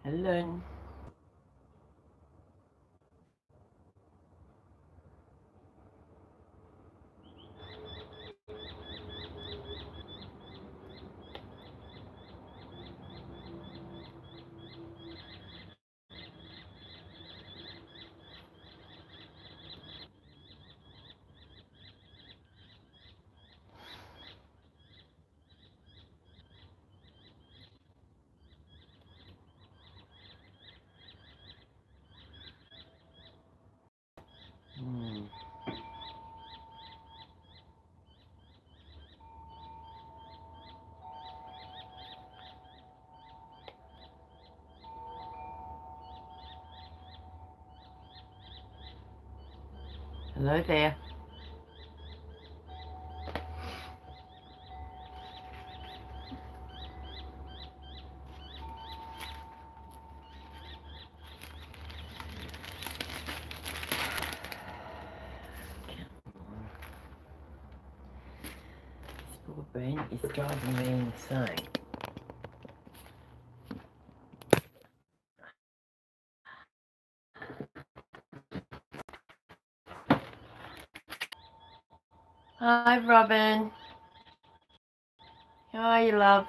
Hello. Hello there. This poor brain is driving me insane. Hi, Robin. How are you, love?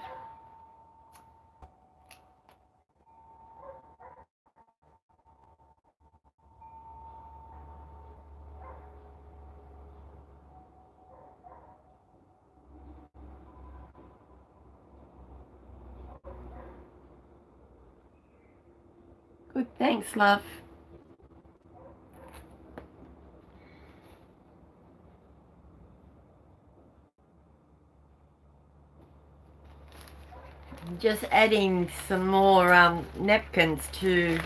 Good, thanks, love. I'm just adding some more napkins to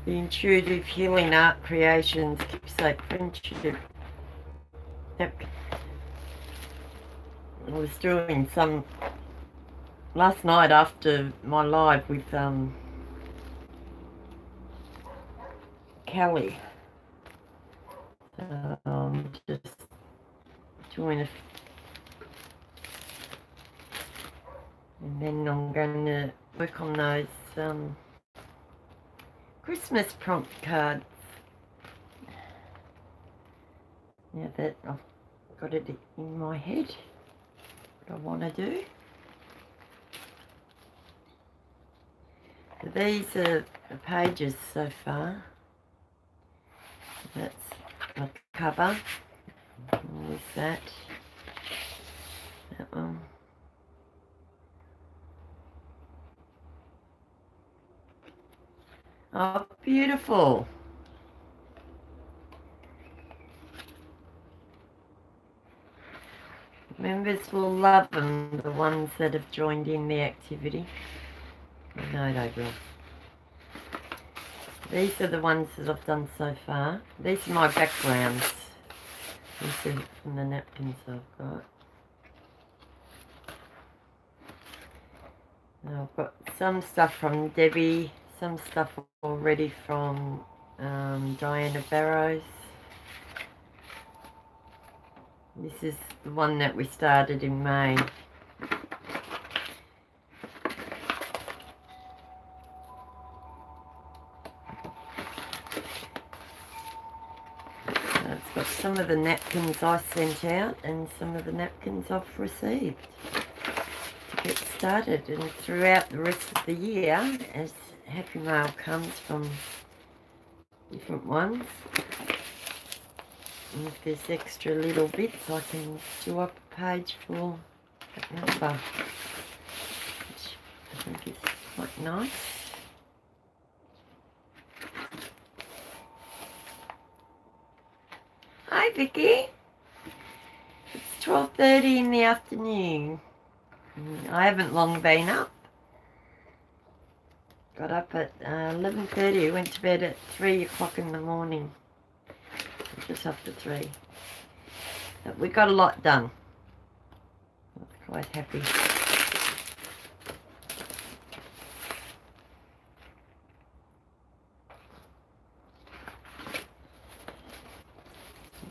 the Intuitive Healing Art Creations Keepsake Friendship napkin. I was doing some last night after my live with Kelly. Just doing a, and then I'm going to work on those Christmas prompt cards. Now that I've got it in my head, what I want to do. So these are the pages so far. That's my cover. There's that one. Oh, beautiful. Members will love them, the ones that have joined in the activity. I know they will. These are the ones that I've done so far. These are my backgrounds. These are from the napkins I've got. And I've got some stuff from Debbie, some stuff already from Diana Barrows. This is the one that we started in May. It's got some of the napkins I sent out and some of the napkins I've received to get started, and throughout the rest of the year as Happy Mail comes from different ones, and if there's extra little bits I can do up a page for that number, which I think is quite nice. Hi Vicky, it's 12:30 in the afternoon. I haven't long been up. Got up at 11:30, went to bed at 3 o'clock in the morning, just after 3. But we got a lot done. I was quite happy.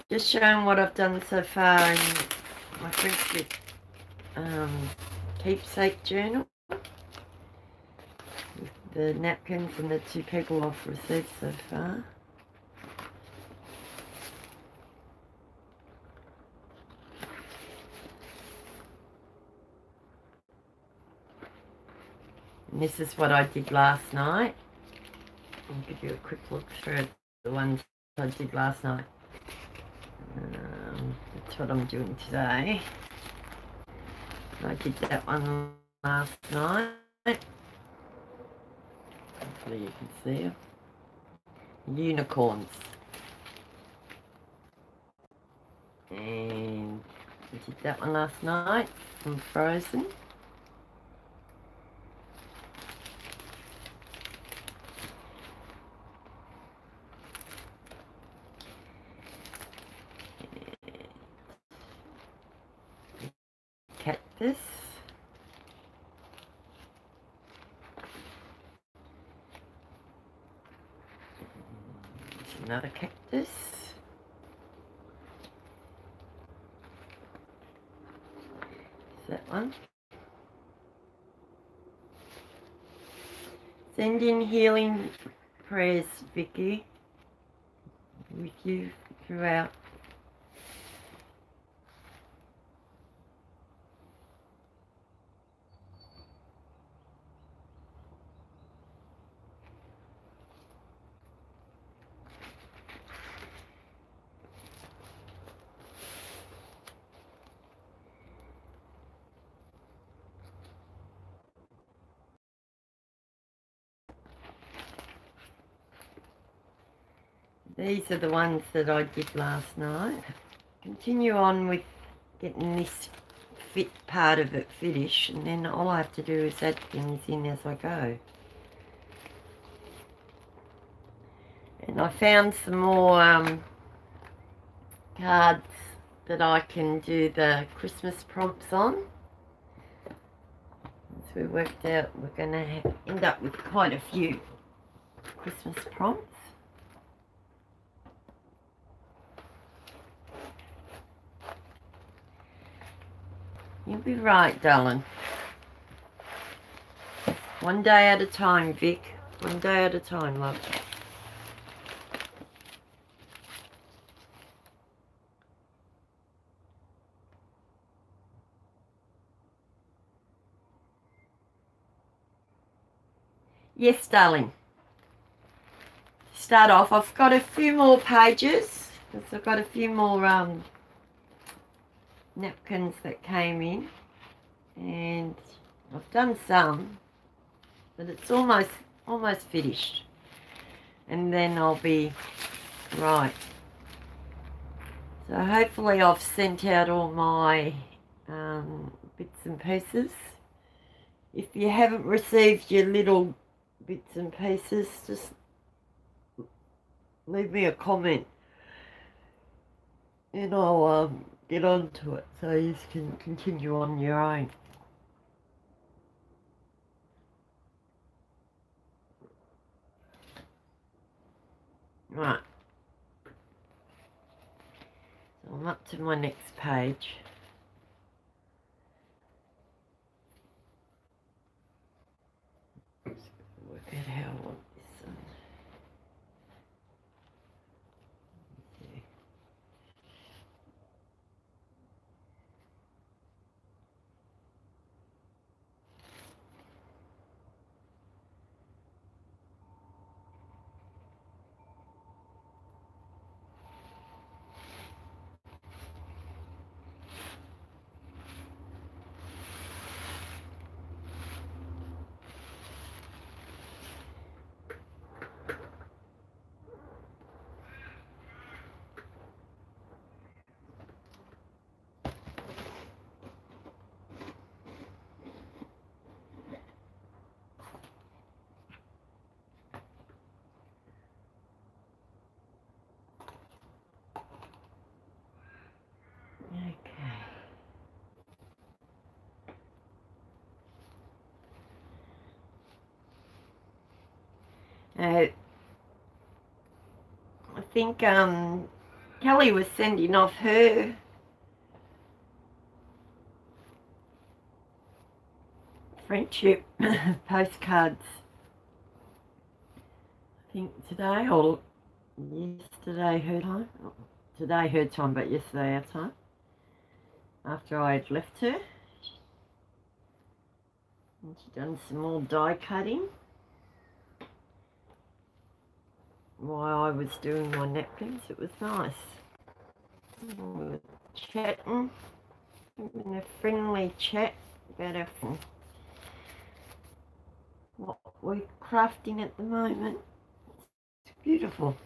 Just showing what I've done so far in my friendship keepsake journal. With the napkins and the 2 people I've received so far. And this is what I did last night. I'll give you a quick look through the ones I did last night. That's what I'm doing today. I did that one last night. Hopefully you can see it. Unicorns. And I did that one last night from Frozen. Cactus. Another cactus. Is that one? Send in healing prayers, Vicky, with you throughout. These are the ones that I did last night. Continue on with getting this fit part of it finished, and then all I have to do is add things in as I go. And I found some more cards that I can do the Christmas prompts on. As we worked out, we're going to end up with quite a few Christmas prompts. You'll be right, darling. One day at a time, Vic. One day at a time, love. Yes, darling. Start off. I've got a few more pages. Because I've got a few more napkins that came in. And I've done some. But it's almost finished. And then I'll be right. So hopefully I've sent out all my bits and pieces. If you haven't received your little bits and pieces, just leave me a comment and I'll get onto it so you can continue on your own. Right. So I'm up to my next page. Just work out how I want this one. I think Kelly was sending off her friendship postcards. I think today or yesterday her time. Today her time, but yesterday our time. After I had left her. And she done some more die cutting while I was doing my napkins. It was nice. We were chatting, having a friendly chat about what we're crafting at the moment. It's beautiful.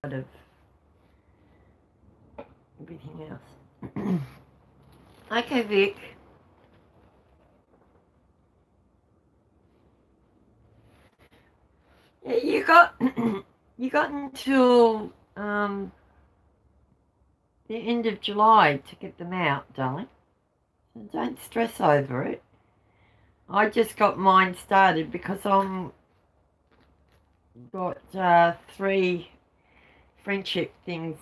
Out of everything else. Okay, Vic. Yeah, you got until the end of July to get them out, darling. So don't stress over it. I just got mine started because I'm got 3 friendship things.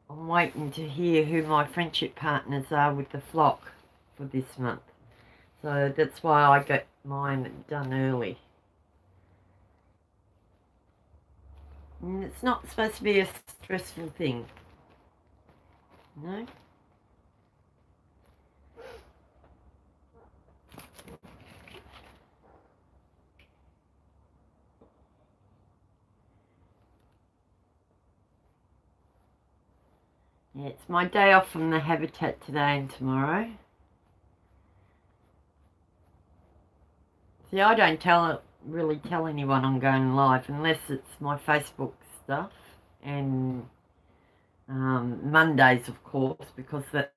I'm waiting to hear who my friendship partners are with the flock for this month. So that's why I got mine done early. And it's not supposed to be a stressful thing. No? Yeah, it's my day off from the habitat today and tomorrow. See, I don't really tell anyone I'm going live unless it's my Facebook stuff and Mondays, of course, because that's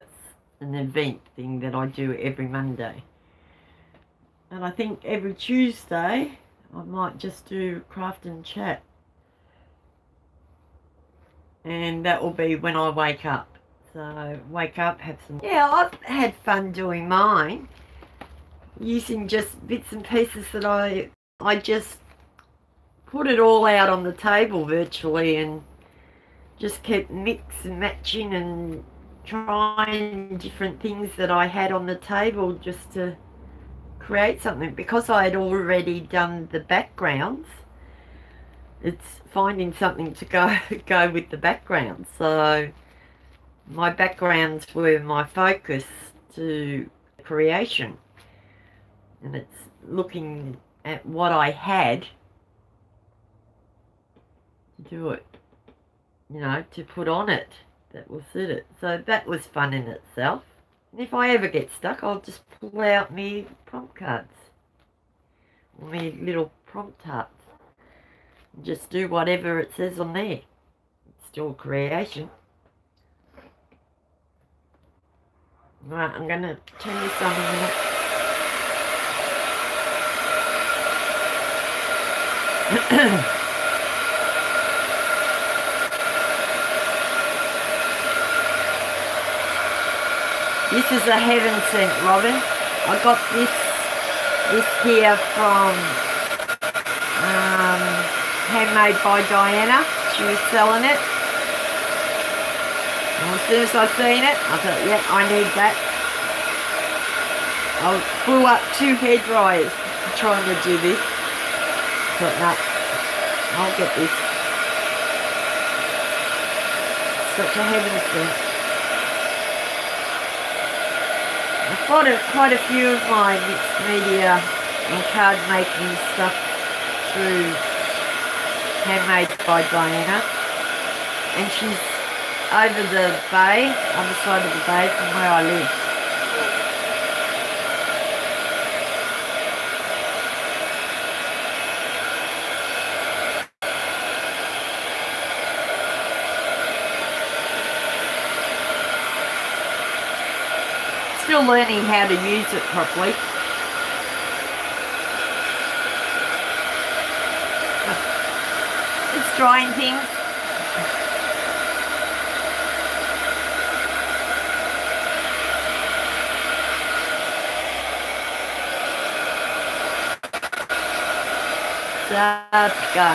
an event thing that I do every Monday. And I think every Tuesday I might just do craft and chat. And that will be when I wake up. So wake up, have some... Yeah, I've had fun doing mine. Using just bits and pieces that I just put it all out on the table virtually and just kept mix and matching and trying different things that I had on the table just to create something. Because I had already done the backgrounds, it's finding something to go with the background. So my backgrounds were my focus to creation, and it's looking at what I had to do it, you know, to put on it that will suit it. So that was fun in itself. And if I ever get stuck, I'll just pull out my prompt cards or my little prompt tarts. Just do whatever it says on there. It's still creation. Right, I'm going to turn this on a minute. This is a heaven scent, Robin. I got this here from Handmade by Diana. She was selling it. And as soon as I seen it, I thought, yeah, I need that. I blew up 2 hair dryers trying to do this. I thought, no, I'll get this. Such a heaven scent. I've bought quite a few of my mixed media and card making stuff through Handmade by Diana, and she's over the bay, other side of the bay from where I live. Still learning how to use it properly. It's drying things. Sadka.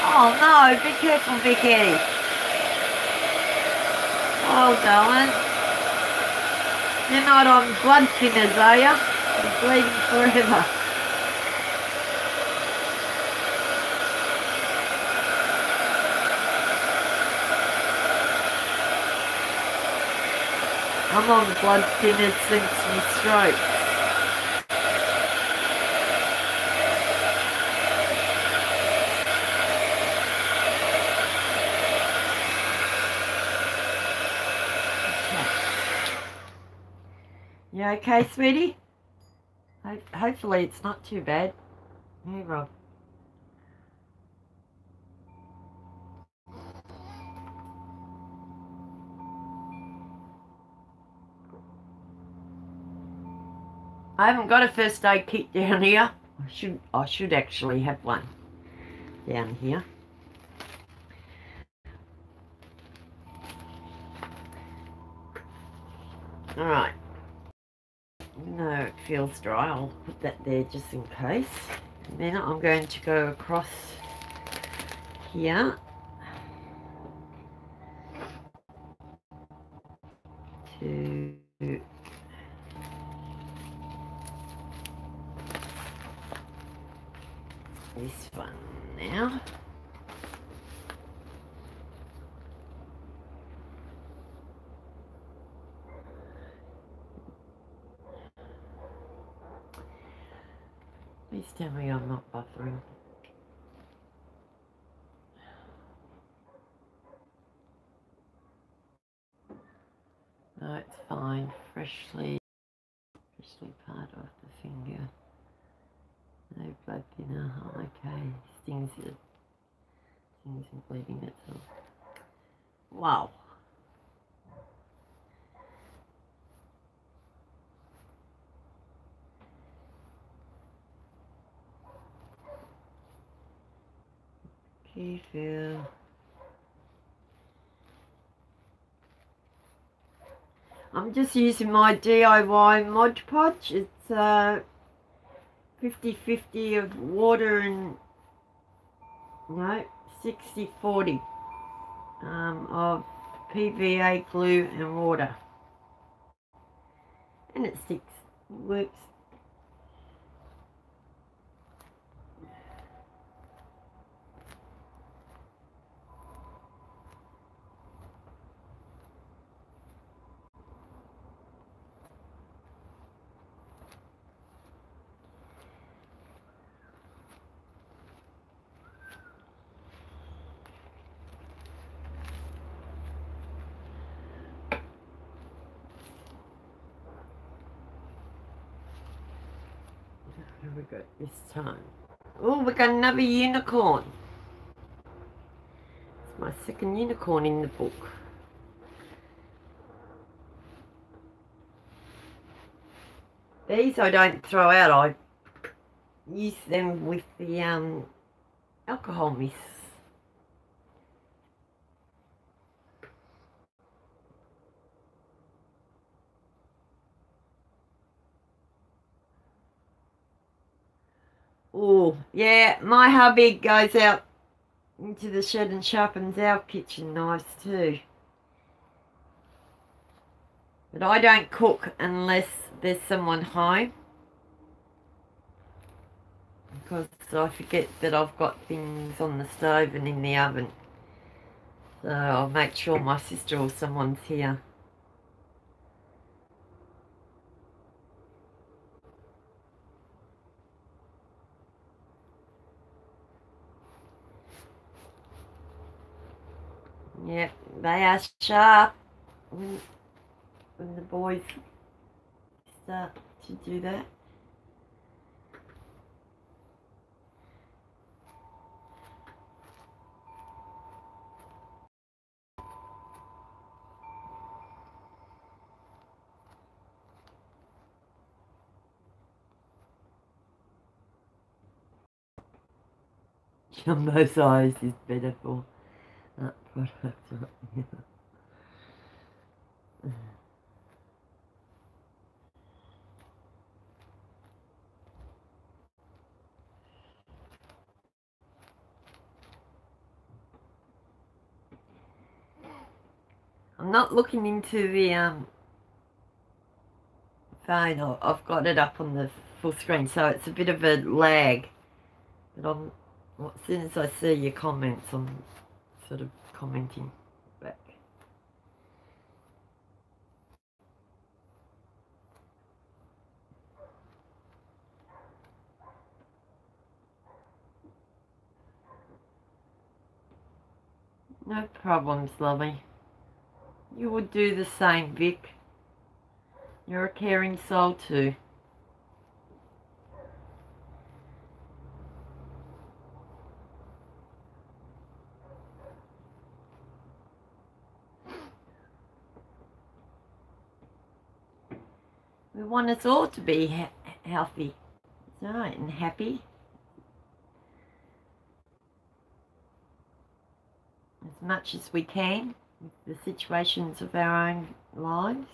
Oh no, be careful, Vicky. Oh, darling. You're not on blood thinners, are you? You're bleeding forever. I'm on blood thinners since my stroke. You okay, sweetie? Hopefully it's not too bad. Hey, Rob. I haven't got a first aid kit down here. I should actually have one down here. Alright. Even though it feels dry, I'll put that there just in case. And then I'm going to go across here to this one now. Please tell me I'm not buffering. No, it's fine. Freshly part of the finger. No blood thinner. I'm okay. Stings and bleeding, that's all. Wow. Careful. I'm just using my DIY Mod Podge. It's 50-50 of water and, no, 60-40 of PVA glue and water. And it sticks. It works. What have we got this time? Oh, we got another unicorn. It's my second unicorn in the book. These I don't throw out. I use them with the alcohol mist. Oh, yeah, my hubby goes out into the shed and sharpens our kitchen knives too. But I don't cook unless there's someone home. Because I forget that I've got things on the stove and in the oven. So I'll make sure my sister or someone's here. Yep, they are sharp when the boys start to do that. on those eyes is better for that product right here. I'm not looking into the phone. I've got it up on the full screen, so it's a bit of a lag. But as soon as I see your comments, I'm sort of commenting back. No problems, lovey. You would do the same, Vic. You're a caring soul too. We want us all to be healthy, right, and happy. As much as we can with the situations of our own lives.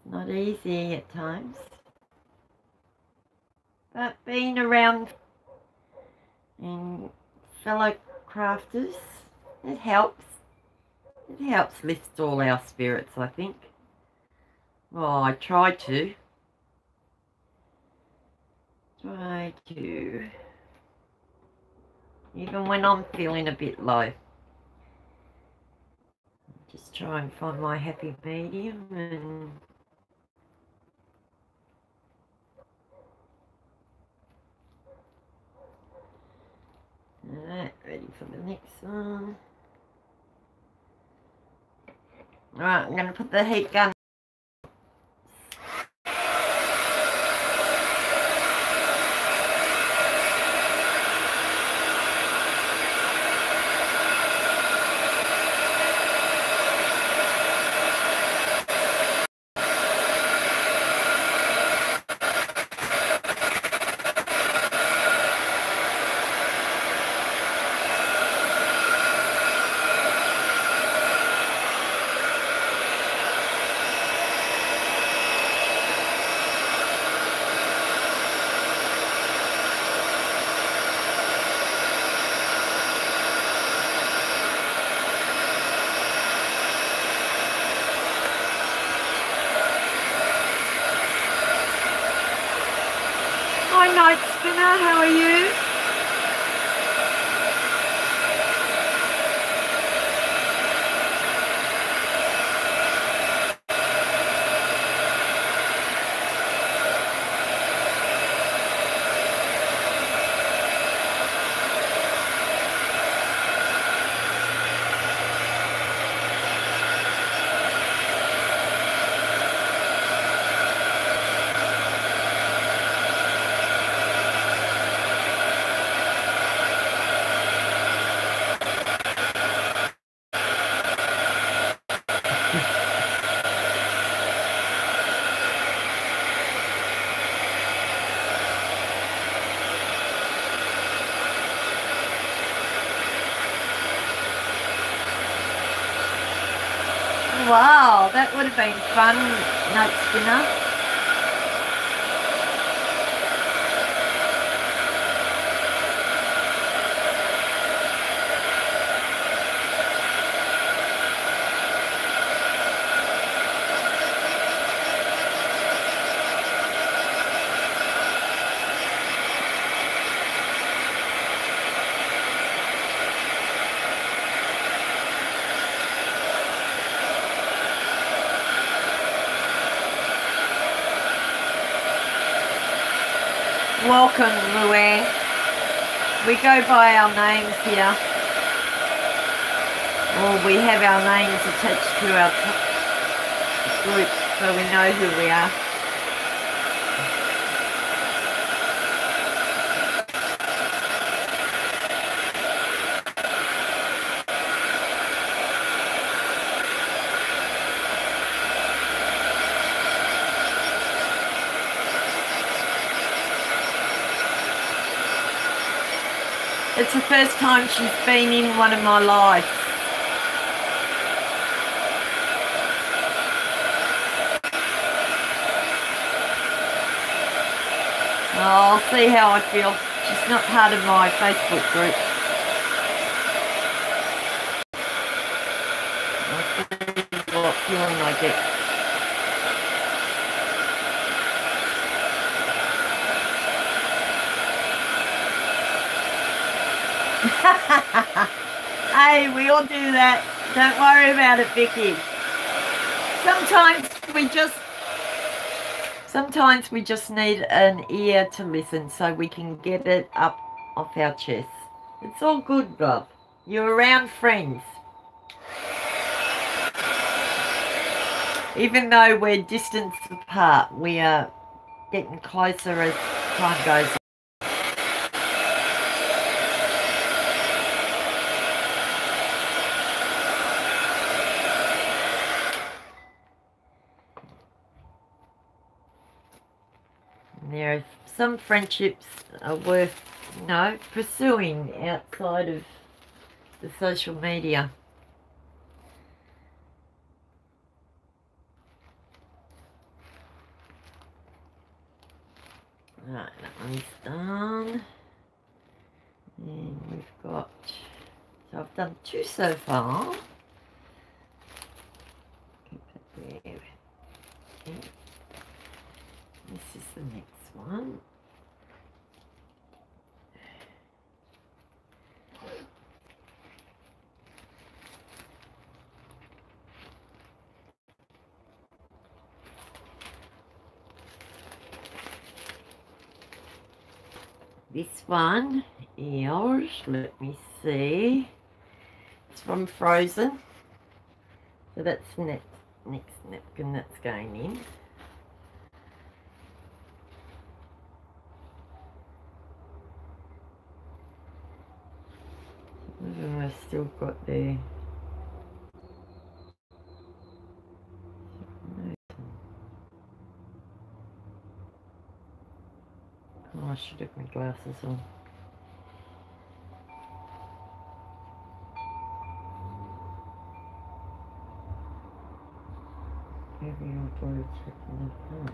It's not easy at times. But being around and fellow crafters, it helps. It helps lift all our spirits, I think. Well, I try to. Even when I'm feeling a bit low. Just try and find my happy medium and alright, ready for the next one. Alright, I'm going to put the heat gun. Night Spinner, how are you? Wow, that would have been fun, Night Spinner. Welcome, Luann. We go by our names here. Or we have our names attached to our group so we know who we are. It's the first time she's been in one of my lives. I'll see how I feel. She's not part of my Facebook group. I'll see what feeling I get. Hey, we all do that. Don't worry about it, Vicky. Sometimes we just need an ear to listen so we can get it up off our chest. It's all good, love. You're around friends. Even though we're distance apart, we are getting closer as time goes on. There are some friendships are worth, pursuing outside of the social media. Right, that one's done. And we've got, so I've done 2 so far. Keep it there. Okay. This is the next one. This one is, let me see, it's from Frozen. So that's the next napkin that's going in. Some of them I've still got there. Oh, I should have my glasses on. Maybe I'll try to check that out.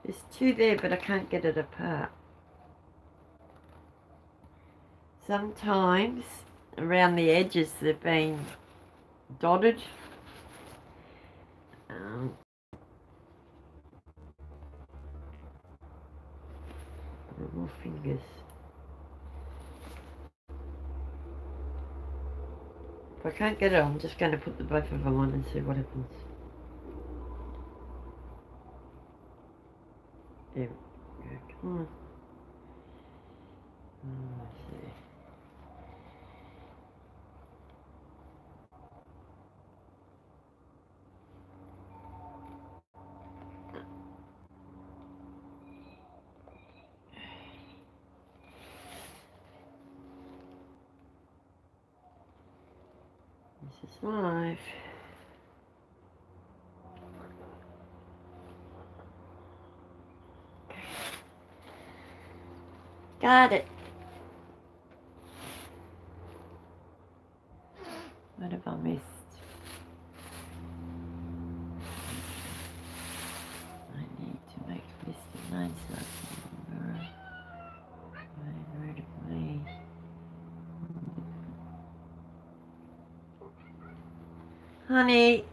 There's 2 there, but I can't get it apart. Sometimes around the edges they've been dotted. More fingers. If I can't get it, I'm just going to put the both of them on and see what happens. There we go. Come on. Let's see. This is 5. Got it. What have I missed? I need to make a list of names so I can remember. Rid of me. Honey,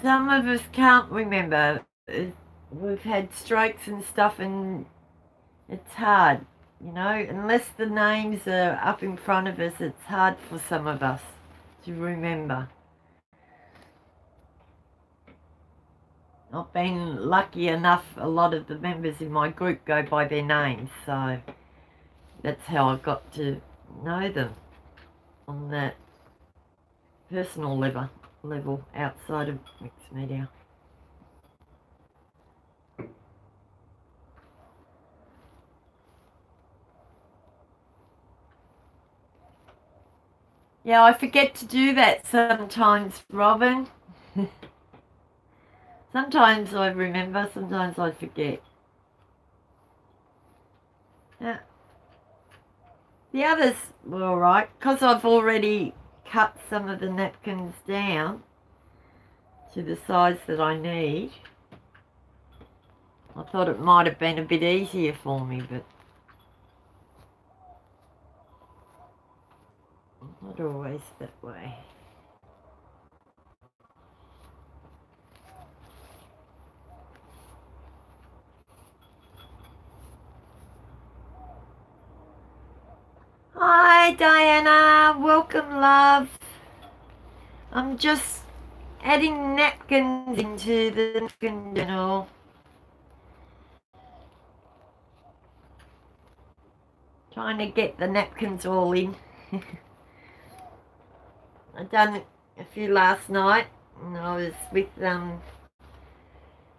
some of us can't remember. We've had strokes and stuff and it's hard, unless the names are up in front of us, it's hard for some of us to remember. I've been lucky enough, a lot of the members in my group go by their names, so that's how I got to know them on that personal level outside of mixed media. Yeah, I forget to do that sometimes, Robin. Sometimes I remember, sometimes I forget. Yeah. The others were alright, because I've already cut some of the napkins down to the size that I need. I thought it might have been a bit easier for me, but not always that way. Hi Diana, welcome love. I'm just adding napkins into the napkin journal. Trying to get the napkins all in. I done a few last night and I was with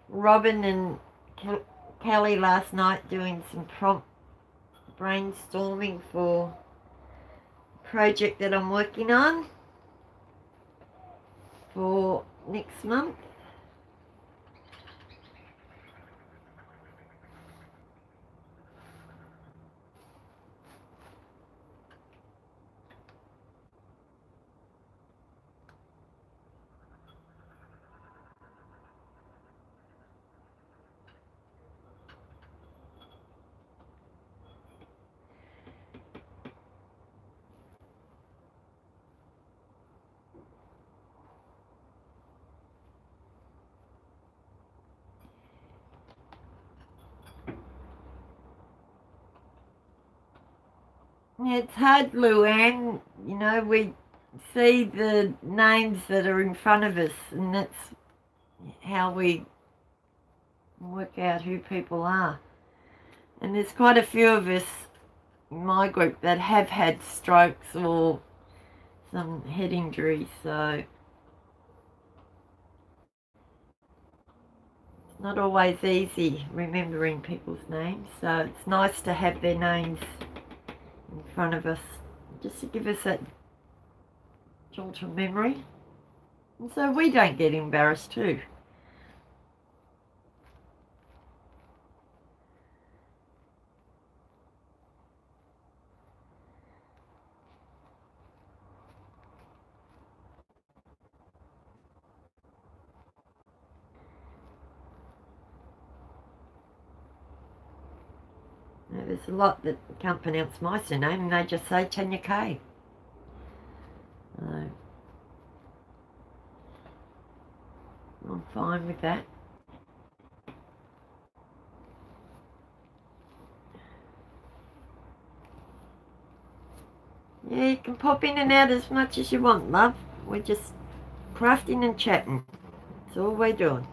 Robin and Kelly last night doing some prompt brainstorming for a project that I'm working on for next month. Yeah, it's hard, Luann. You know, we see the names that are in front of us, and that's how we work out who people are. And there's quite a few of us in my group that have had strokes or some head injuries, so it's not always easy remembering people's names. So it's nice to have their names in front of us, just to give us that jolt of memory, and so we don't get embarrassed too. Now, there's a lot that can't pronounce my surname and they just say Tania K. So I'm fine with that. Yeah, you can pop in and out as much as you want, love. We're just crafting and chatting. That's all we're doing.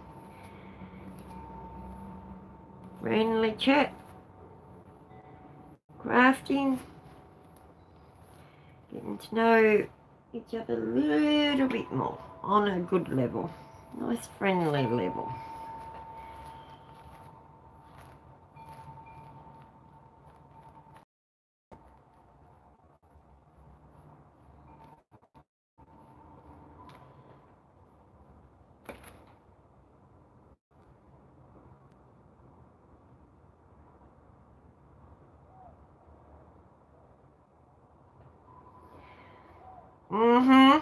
Friendly chat. Crafting. Getting to know each other a little bit more on a good level. Nice friendly level. Mm-hmm.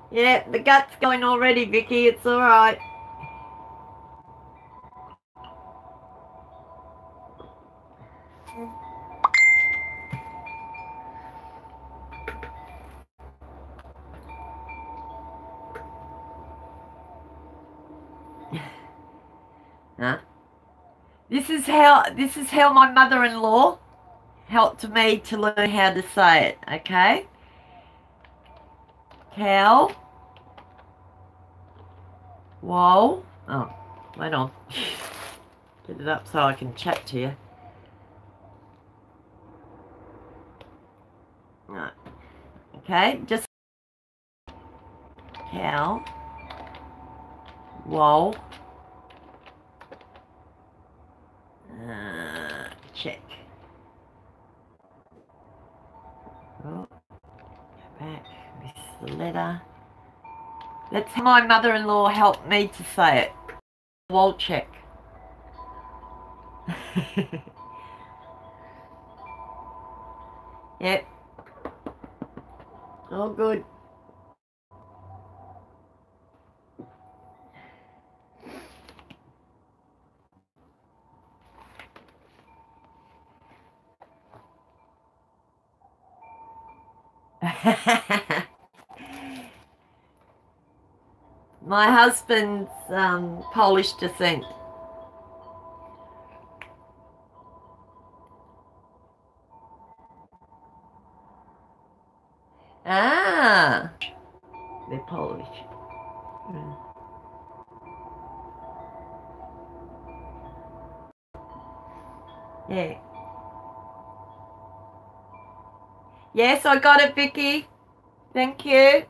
Yeah, the gut's going already, Vicky. It's all right. Huh? This is how my mother-in-law helped me to learn how to say it. Okay. Cow. Whoa. Oh, wait on. Get it up so I can chat to you. Right. Okay, just cow. Whoa. Check. Oh. back. This is the letter. That's how my mother-in-law helped me to say it. Kowalczyk. Yep. All good. My husband's Polish descent. Ah, they're Polish. Yeah. Yes, I got it, Vicky. Thank you.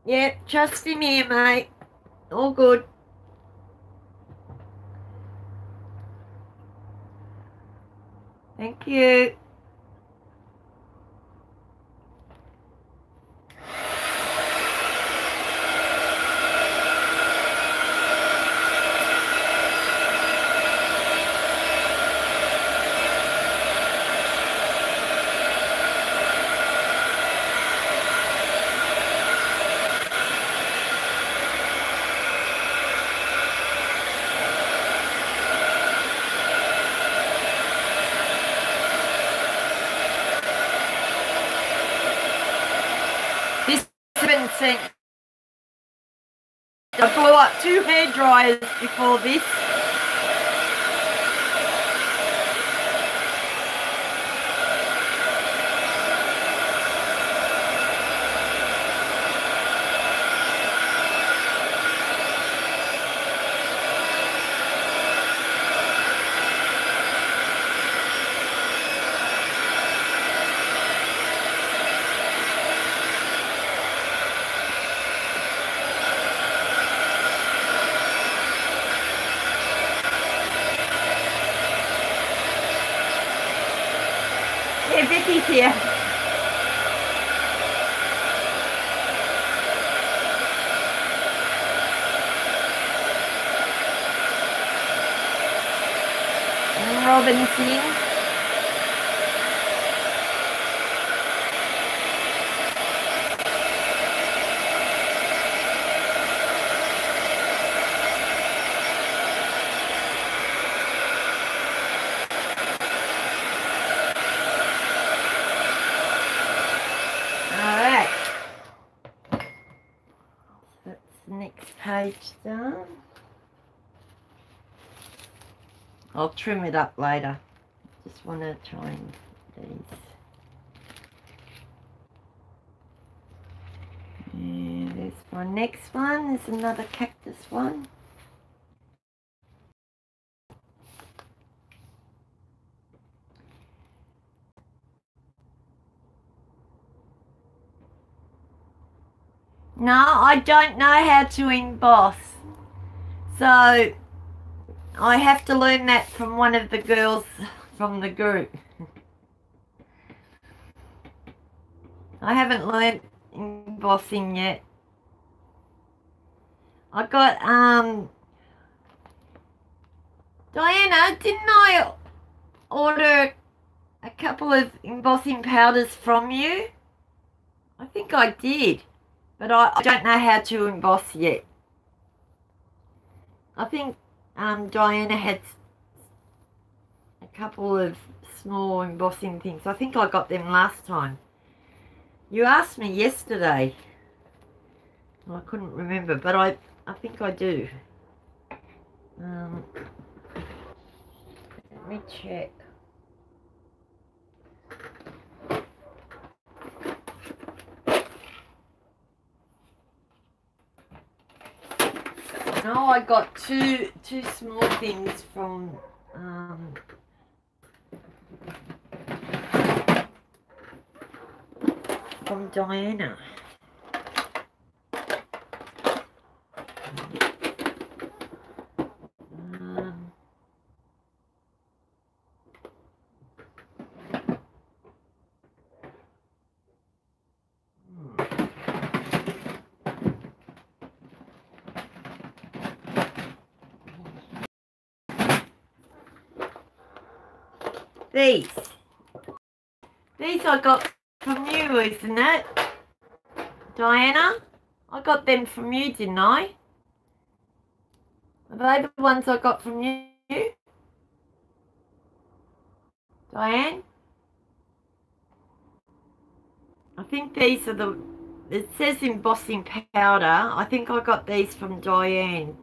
Yeah, trust him here, mate. All good. Thank you. This has been sent. I blew up 2 hair dryers before this. Yeah, Vicky's here. And Robinson. Alright. That's the next page done. I'll trim it up later. Just want to try and these. Yeah, there's my next one. There's another cactus one. No, I don't know how to emboss. So I have to learn that from one of the girls from the group. I haven't learned embossing yet. I got, Diana, didn't I order a couple of embossing powders from you? I think I did, but I don't know how to emboss yet. I think Diana had a couple of small embossing things. I think I got them last time. You asked me yesterday. Well, I couldn't remember, but I think I do. Let me check. No, I got two small things from Diana. These. These I got from you, isn't it? Diana? I got them from you, didn't I? Are they the ones I got from you? Diane? I think these are the... It says embossing powder. I think I got these from Diane.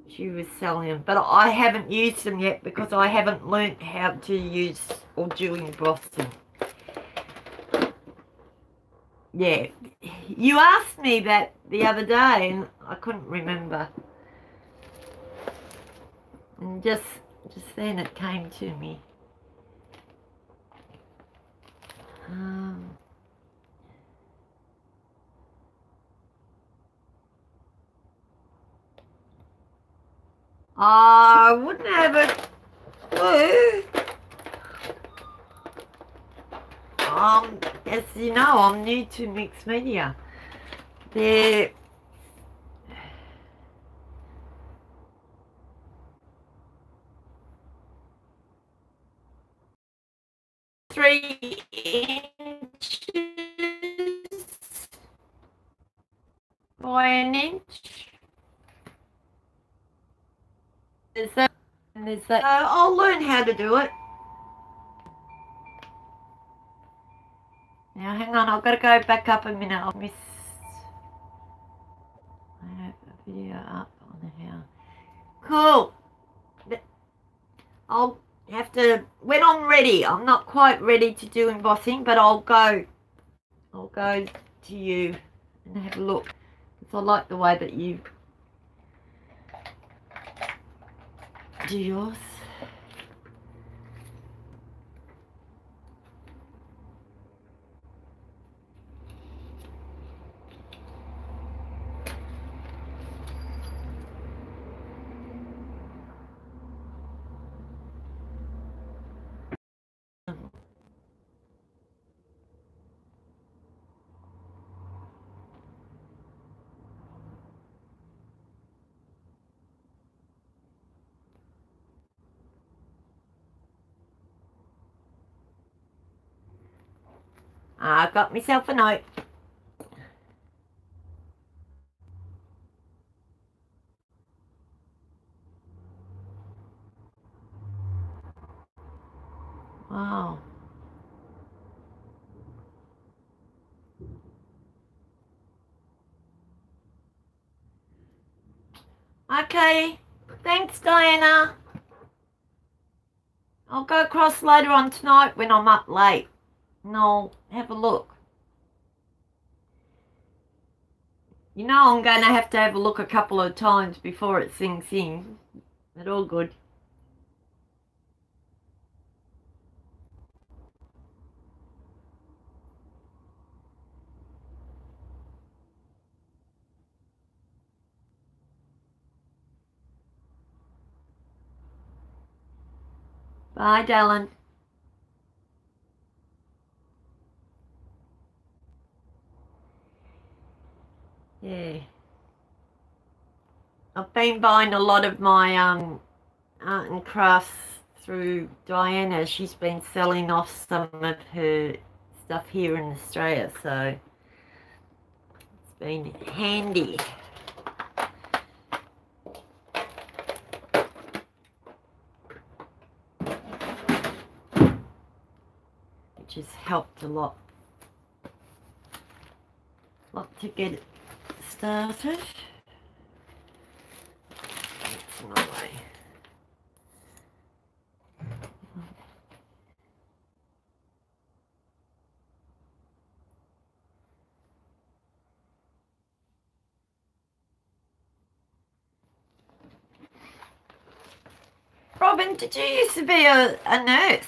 She was selling them. But I haven't used them yet because I haven't learnt how to use or do embossing. Yeah. You asked me that the other day and I couldn't remember. And just then it came to me. I wouldn't have a clue. As you know, I'm new to mixed media. They're three inches by an inch. There's that, and there's that. I'll learn how to do it. Now, hang on, I've got to go back up a minute. I missed. I have a video up on the house. Cool. I'll have to, when I'm ready, I'm not quite ready to do embossing, but I'll go to you and have a look. Because I like the way that you do yours. I got myself a note. Wow. Okay. Thanks, Diana. I'll go across later on tonight when I'm up late. And I'll have a look. You know I'm going to have a look a couple of times before it sinks in. But all good. Bye, darling. Yeah. I've been buying a lot of my art and crafts through Diana. She's been selling off some of her stuff here in Australia, so it's been handy. Which has helped a lot to get it started. That's my way. Robin, did you used to be a nurse?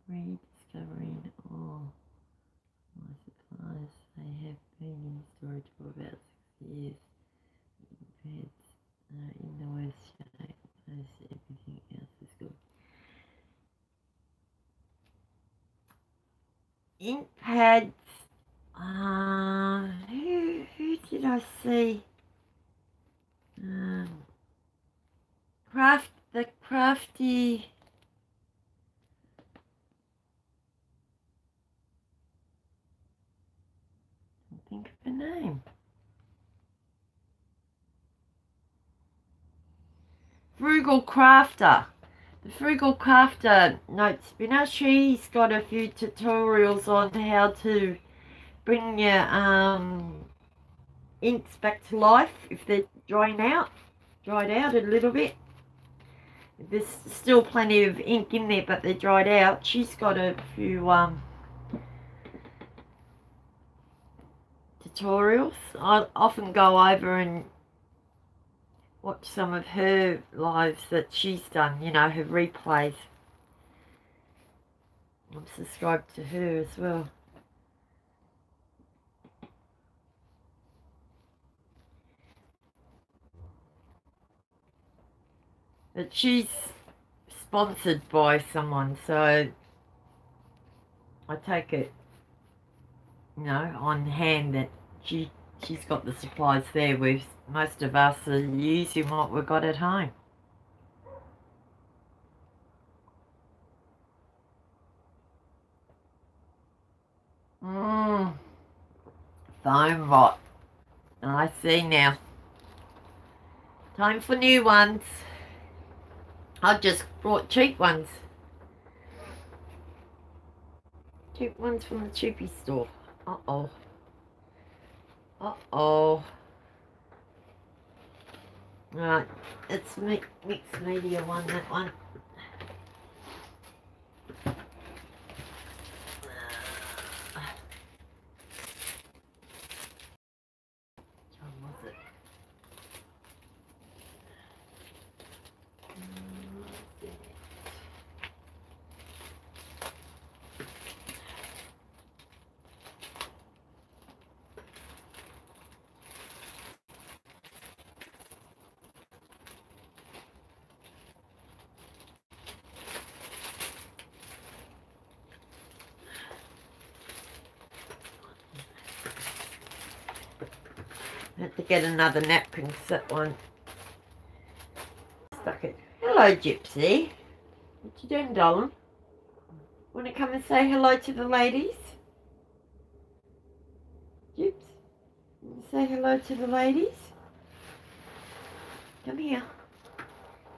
rediscovering all my supplies. They have been in storage for about 6 years. Beds in the worst shape. Everything else is good. Ink pads. Who did I see? The crafty. Can't think of the name. Frugal Crafter. The Frugal Crafter note spinner. She's got a few tutorials on how to bring your inks back to life if they're dried out a little bit. There's still plenty of ink in there, but they're dried out. She's got a few tutorials. I often go over and watch some of her lives that she's done, you know, her replays. I'm subscribed to her as well. But she's sponsored by someone, so I take it, you know, on hand that she's got the supplies there, where most of us are using what we've got at home. Foam rot. I see now. Time for new ones. I just brought cheap ones. Cheap ones from the cheapy store. Uh-oh. Uh-oh. Right, it's mixed media one, that one. I have to get another napkin because that one stuck it. Hello, Gypsy. What you doing, darling? Want to come and say hello to the ladies? Gyps, want to say hello to the ladies? Come here.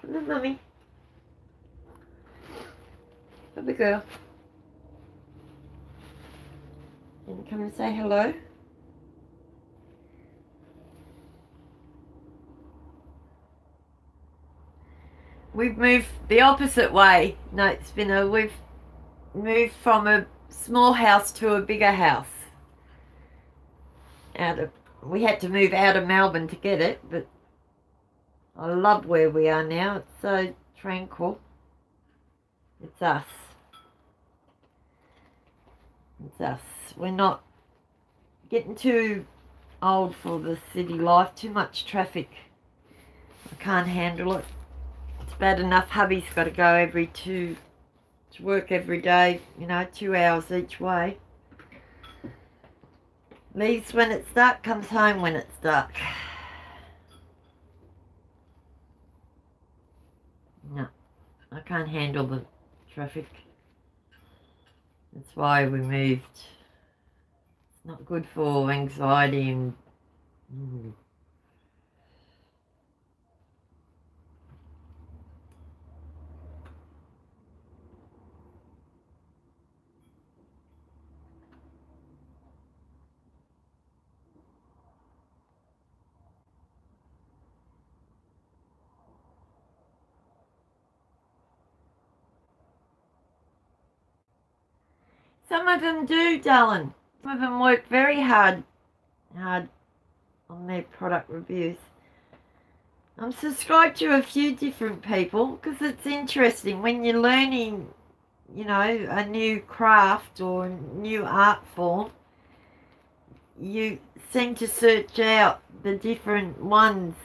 Come on, Mummy. Come girl. Can you come and say hello? We've moved the opposite way, Note Spinner. We've moved from a small house to a bigger house. We had to move out of Melbourne to get it, but I love where we are now. It's so tranquil. It's us. It's us. We're not getting too old for the city life. Too much traffic. I can't handle it. It's bad enough hubby's got to go to work every day, you know, 2 hours each way. Leaves when it's dark, comes home when it's dark. No, I can't handle the traffic. That's why we moved. It's not good for anxiety and... Some of them do, darling. Some of them work very hard on their product reviews. I'm subscribed to a few different people because it's interesting when you're learning you know, a new craft or a new art form, you seem to search out the different ones,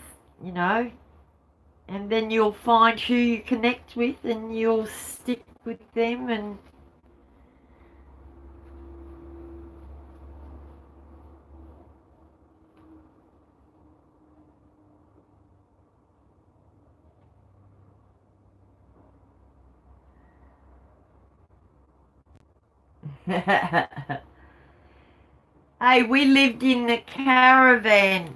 you know, and then you'll find who you connect with and you'll stick with them. And hey, we lived in the caravan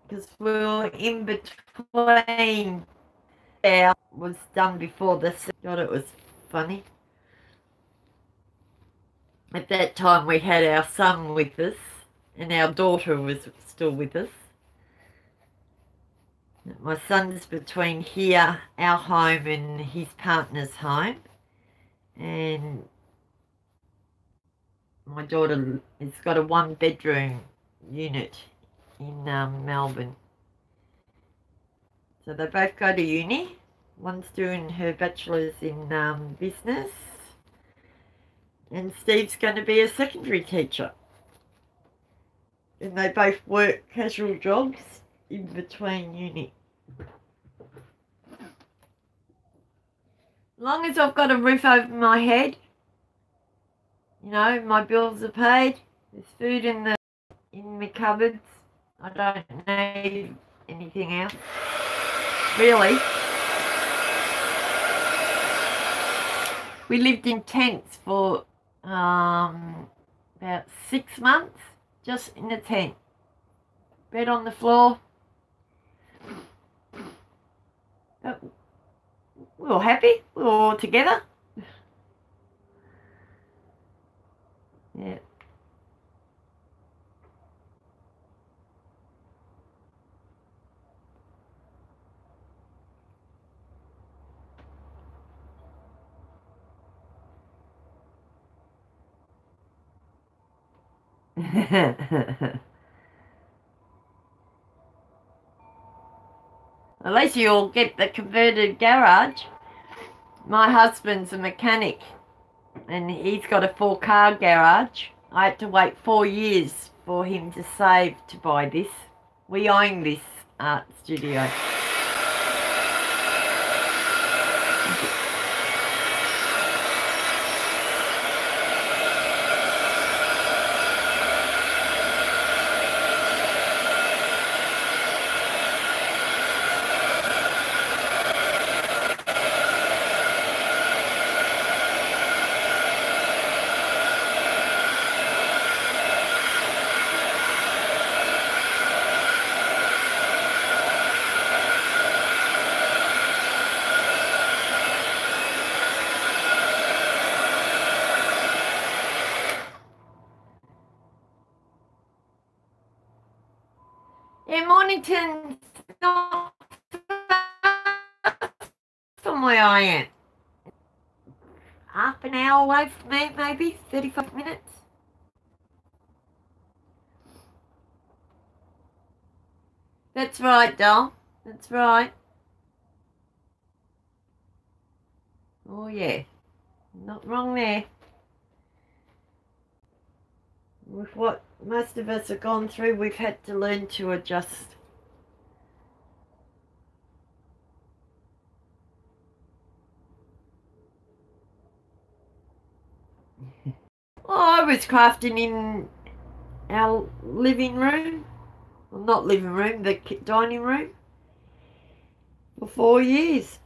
because we were in between. Yeah, was done before this. God, it was funny. At that time, we had our son with us, and our daughter was still with us. My son's between here, our home, and his partner's home, and my daughter has got a one-bedroom unit in Melbourne. So they both go to uni. One's doing her bachelor's in business, and Steve's going to be a secondary teacher. And they both work casual jobs in between uni. As long as I've got a roof over my head, you know, my bills are paid, there's food in my cupboards, I don't need anything else, really. We lived in tents for about 6 months, just in a tent. Bed on the floor. But we were happy, we were all together. Yeah. At least you'll get the converted garage. My husband's a mechanic and he's got a 4-car garage. I had to wait 4 years for him to save to buy this. We own this art studio. Yeah, Mornington's not from where I am. Half an hour away from me, maybe 35 minutes. That's right, doll. That's right. Oh yeah, not wrong there. With what most of us have gone through, we've had to learn to adjust. Oh, I was crafting in our living room. Well, not living room, the dining room. For 4 years.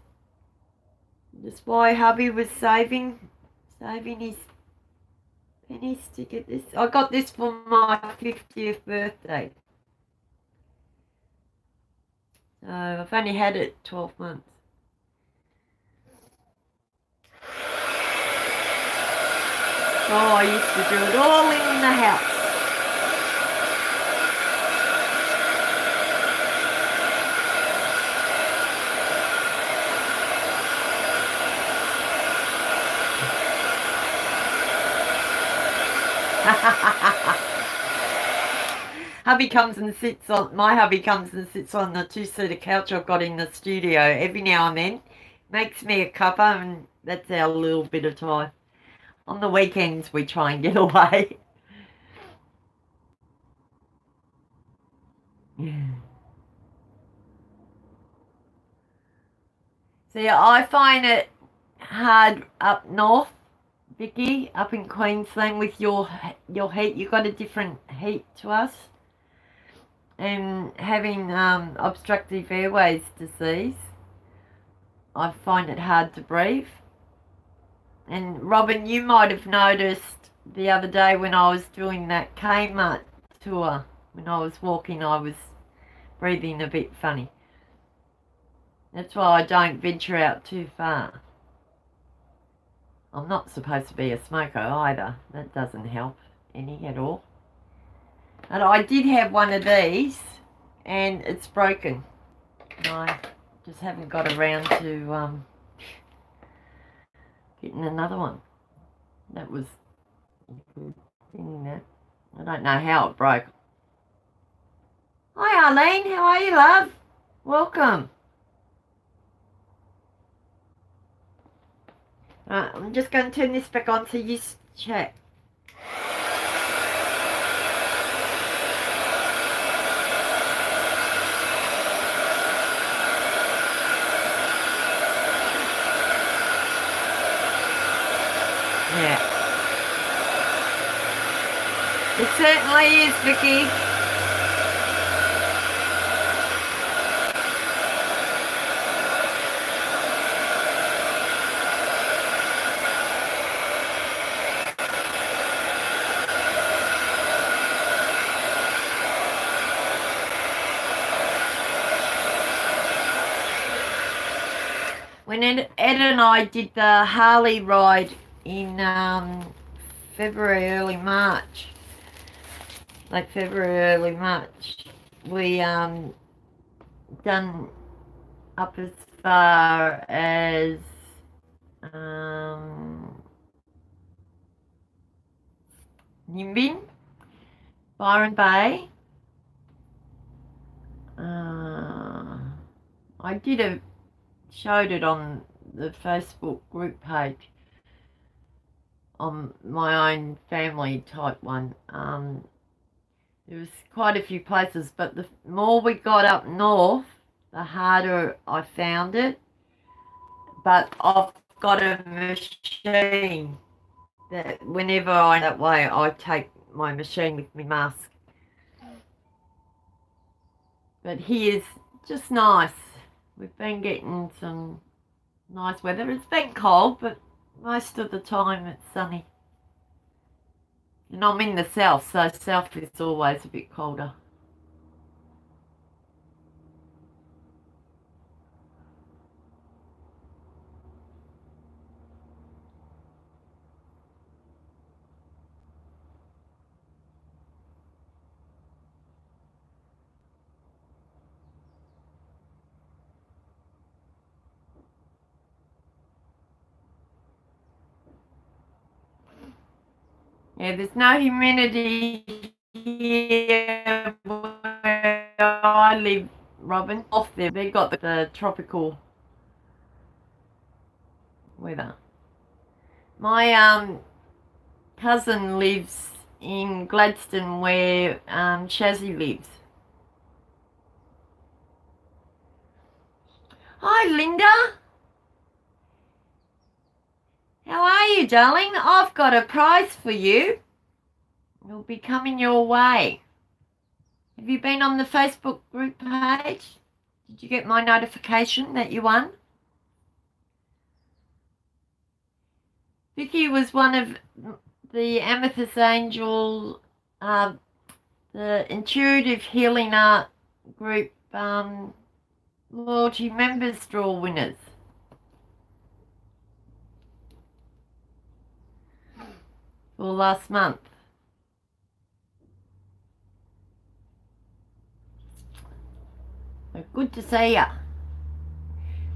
That's why hubby was saving his pennies to get this. I got this for my 50th birthday. So I've only had it 12 months. Oh, I used to do it all in the house. hubby comes and sits on, my hubby comes and sits on the two-seater couch I've got in the studio every now and then. Makes me a cuppa, and that's our little bit of time. On the weekends we try and get away. Yeah. See, I find it hard up north, Vicky, up in Queensland with your heat. You've got a different heat to us. And having obstructive airways disease, I find it hard to breathe. And Robin, you might have noticed the other day when I was doing that Kmart tour, when I was walking, I was breathing a bit funny. That's why I don't venture out too far. I'm not supposed to be a smoker either. That doesn't help any at all. And I did have one of these, and it's broken. I just haven't got around to getting another one. That was a good thing, that. I don't know how it broke. Hi Arlene, how are you, love? Welcome. Right, I'm just going to turn this back on so you chat. Yeah. It certainly is, Vicky. When Ed and I did the Harley ride in February, early March, late February, early March, we done up as far as Nimbin, Byron Bay. I showed it on the Facebook group page on my own family type one. There was quite a few places, but the more we got up north, the harder I found it. But I've got a machine that whenever I'm that way, I take my machine with my mask. But here's just nice. We've been getting some nice weather. It's been cold, but most of the time it's sunny. And I'm in the south, so south is always a bit colder. Yeah, there's no humidity here where I live, Robin. Off there, they've got the tropical weather. My cousin lives in Gladstone where Shazzy lives. Hi, Linda. How are you, darling? I've got a prize for you. It'll be coming your way. Have you been on the Facebook group page? Did you get my notification that you won? Vicky was one of the Amethyst Angel, the Intuitive Healing Art group loyalty members draw winners. For last month. So good to see ya.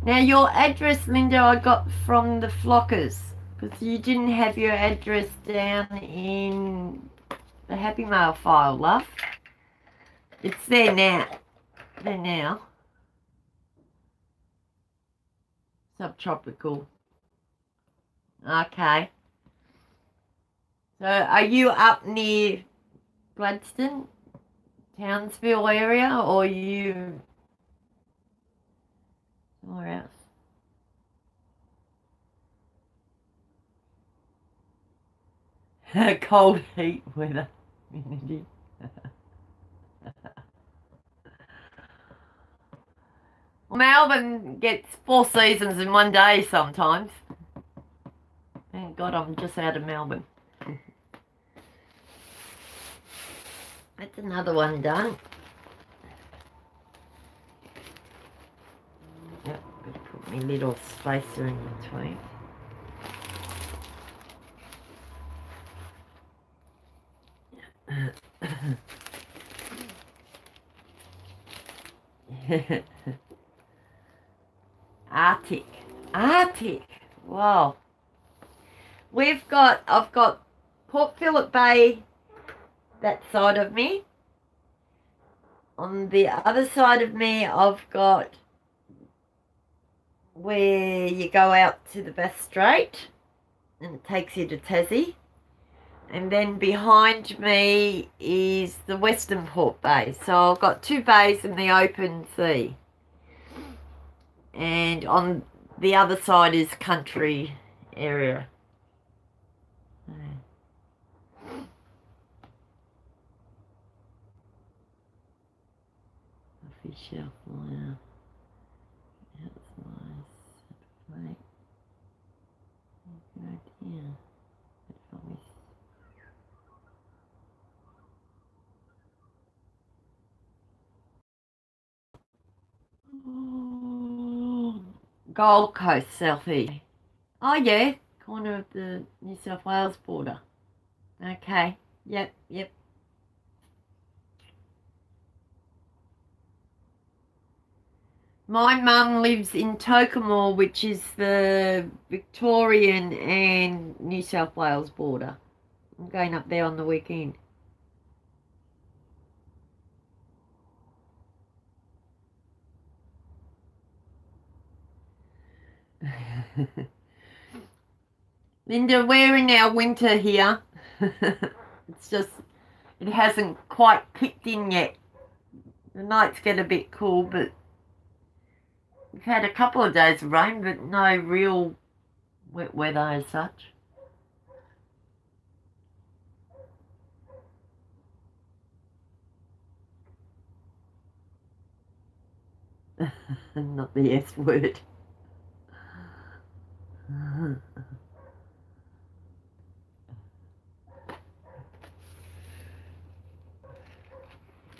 Now your address, Linda, I got from the Flockers, because you didn't have your address down in the Happy Mail file, love. It's there now. There now. Subtropical. Okay. So are you up near Gladstone, Townsville area, or are you somewhere else? Cold heat weather community. Melbourne gets 4 seasons in one day sometimes. Thank God I'm just out of Melbourne. That's another one done. Yep, gotta put my little spacer in between. Arctic. Wow. I've got Port Phillip Bay, that side of me. On the other side of me, I've got where you go out to the Bass Strait and it takes you to Tassie. And then behind me is the Western Port Bay. So I've got 2 bays in the open sea. And on the other side is country area. Coffee shelf liner. That's nice. Right. Good idea. Gold Coast, Southeast. Oh yeah, corner of the New South Wales border. Okay, yep. My mum lives in Tokemore, which is the Victorian and New South Wales border. I'm going up there on the weekend. Linda, we're in our winter here. It's just, it hasn't quite kicked in yet. The nights get a bit cool, but we've had a couple of days of rain, but no real wet weather as such. Not the S word.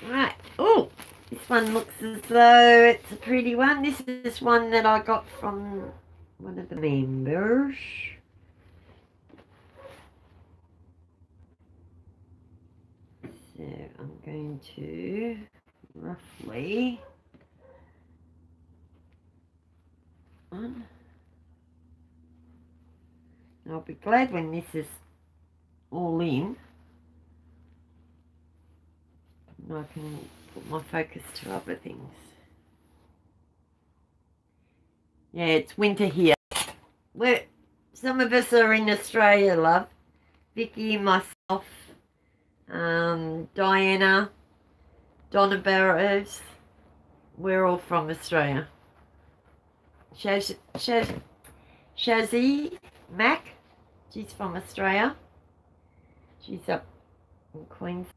Right. Oh, this one looks as though it's a pretty one. This is one that I got from one of the members. So I'm going to roughly on. I'll be glad when this is all in. And I can put my focus to other things. Yeah, it's winter here. Some of us are in Australia, love. Vicky, myself, Diana, Donna Barrows. We're all from Australia. Shazzy Mac, she's from Australia. She's up in Queensland.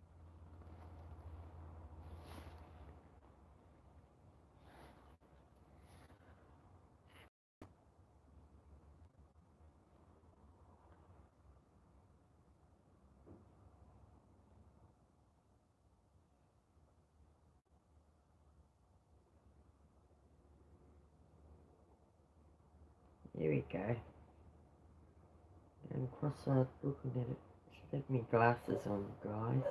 There we go. I'm cross-eyed looking at it. Should have my glasses on, guys.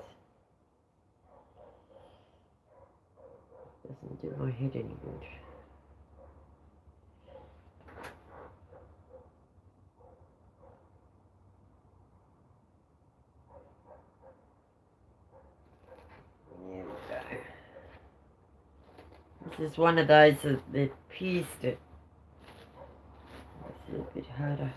Doesn't do my head any good. There we go. This is one of those that they've pierced it. It's a little bit harder.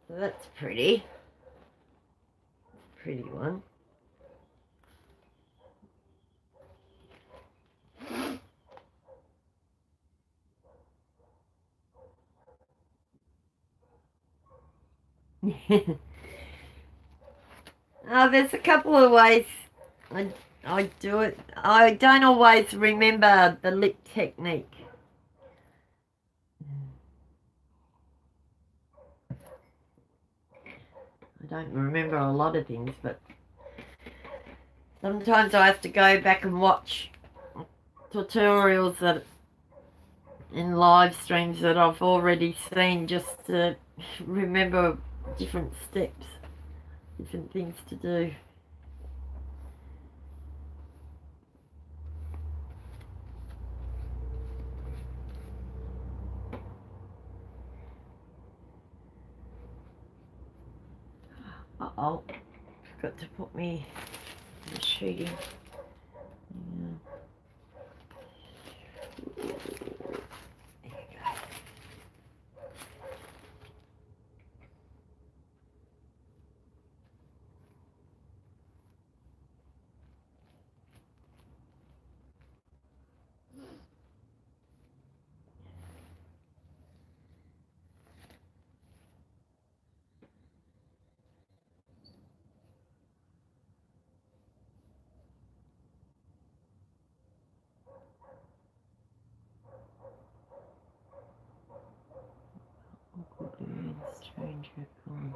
So that's pretty. Pretty one. There's a couple of ways I do it. I don't always remember the lip technique. I don't remember a lot of things, but sometimes I have to go back and watch tutorials that in live streams that I've already seen just to remember different steps, different things to do. Uh-oh, forgot to put me sheeting. Yeah. Stranger gone.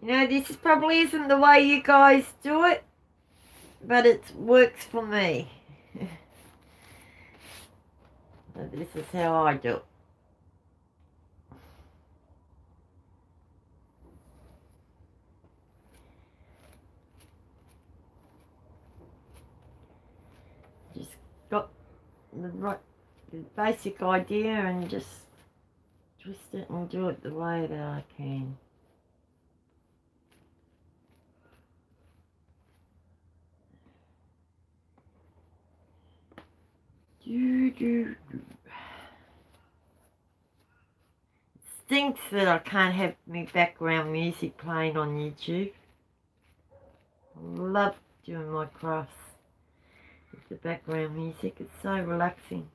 You know, this probably isn't the way you guys do it, but it works for me. So this is how I do it. Just got the basic idea and just twist it and do it the way that I can. It stinks that I can't have my background music playing on YouTube. I love doing my crafts with the background music. It's so relaxing.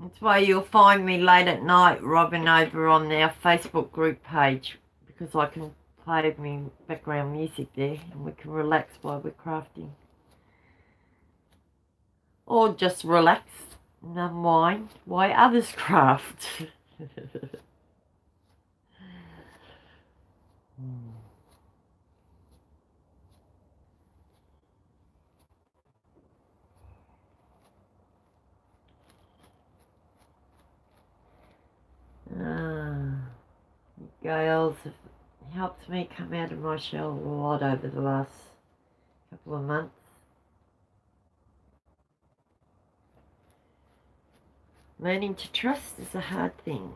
That's why you'll find me late at night robbing over on our Facebook group page, because I can play me background music there and we can relax while we're crafting. Or just relax and unwind while others craft. You girls have helped me come out of my shell a lot over the last couple of months. Learning to trust is a hard thing.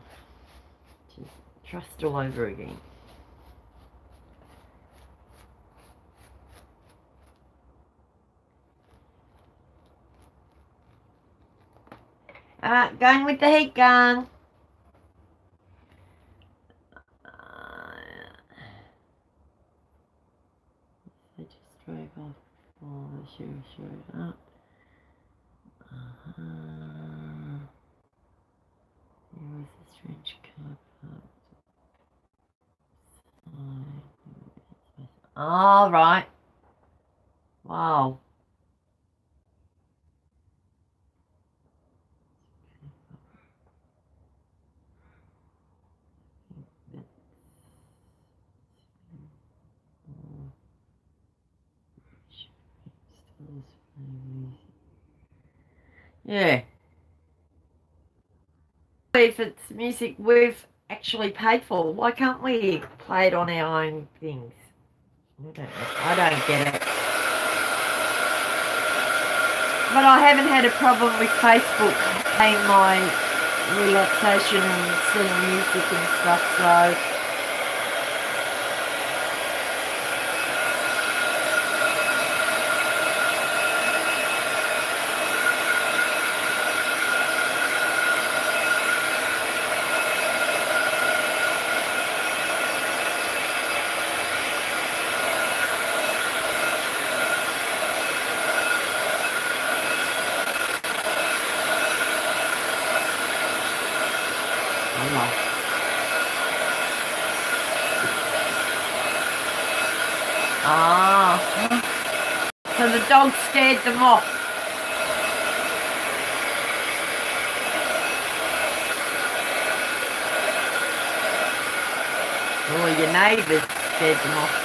Just trust all over again. Going with the heat gun. I just drove off. Oh, the sheriff showed up. There was a strange car parked. All right. Wow. Yeah. If it's music we've actually paid for, why can't we play it on our own things? I don't get it. But I haven't had a problem with Facebook playing my relaxation and seeing music and stuff, so... Ah, so the dog scared them off. Oh, your neighbours scared them off.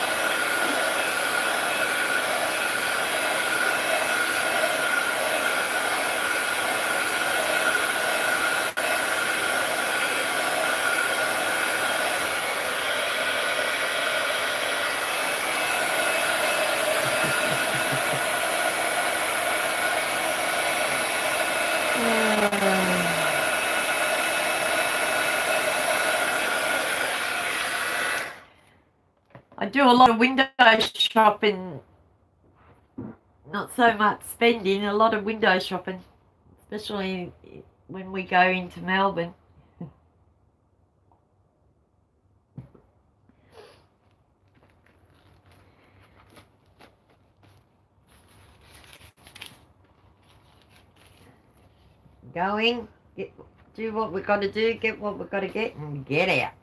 I do a lot of window shopping, not so much spending, a lot of window shopping, especially when we go into Melbourne. Going, do what we've got to do, get what we've got to get, and get out.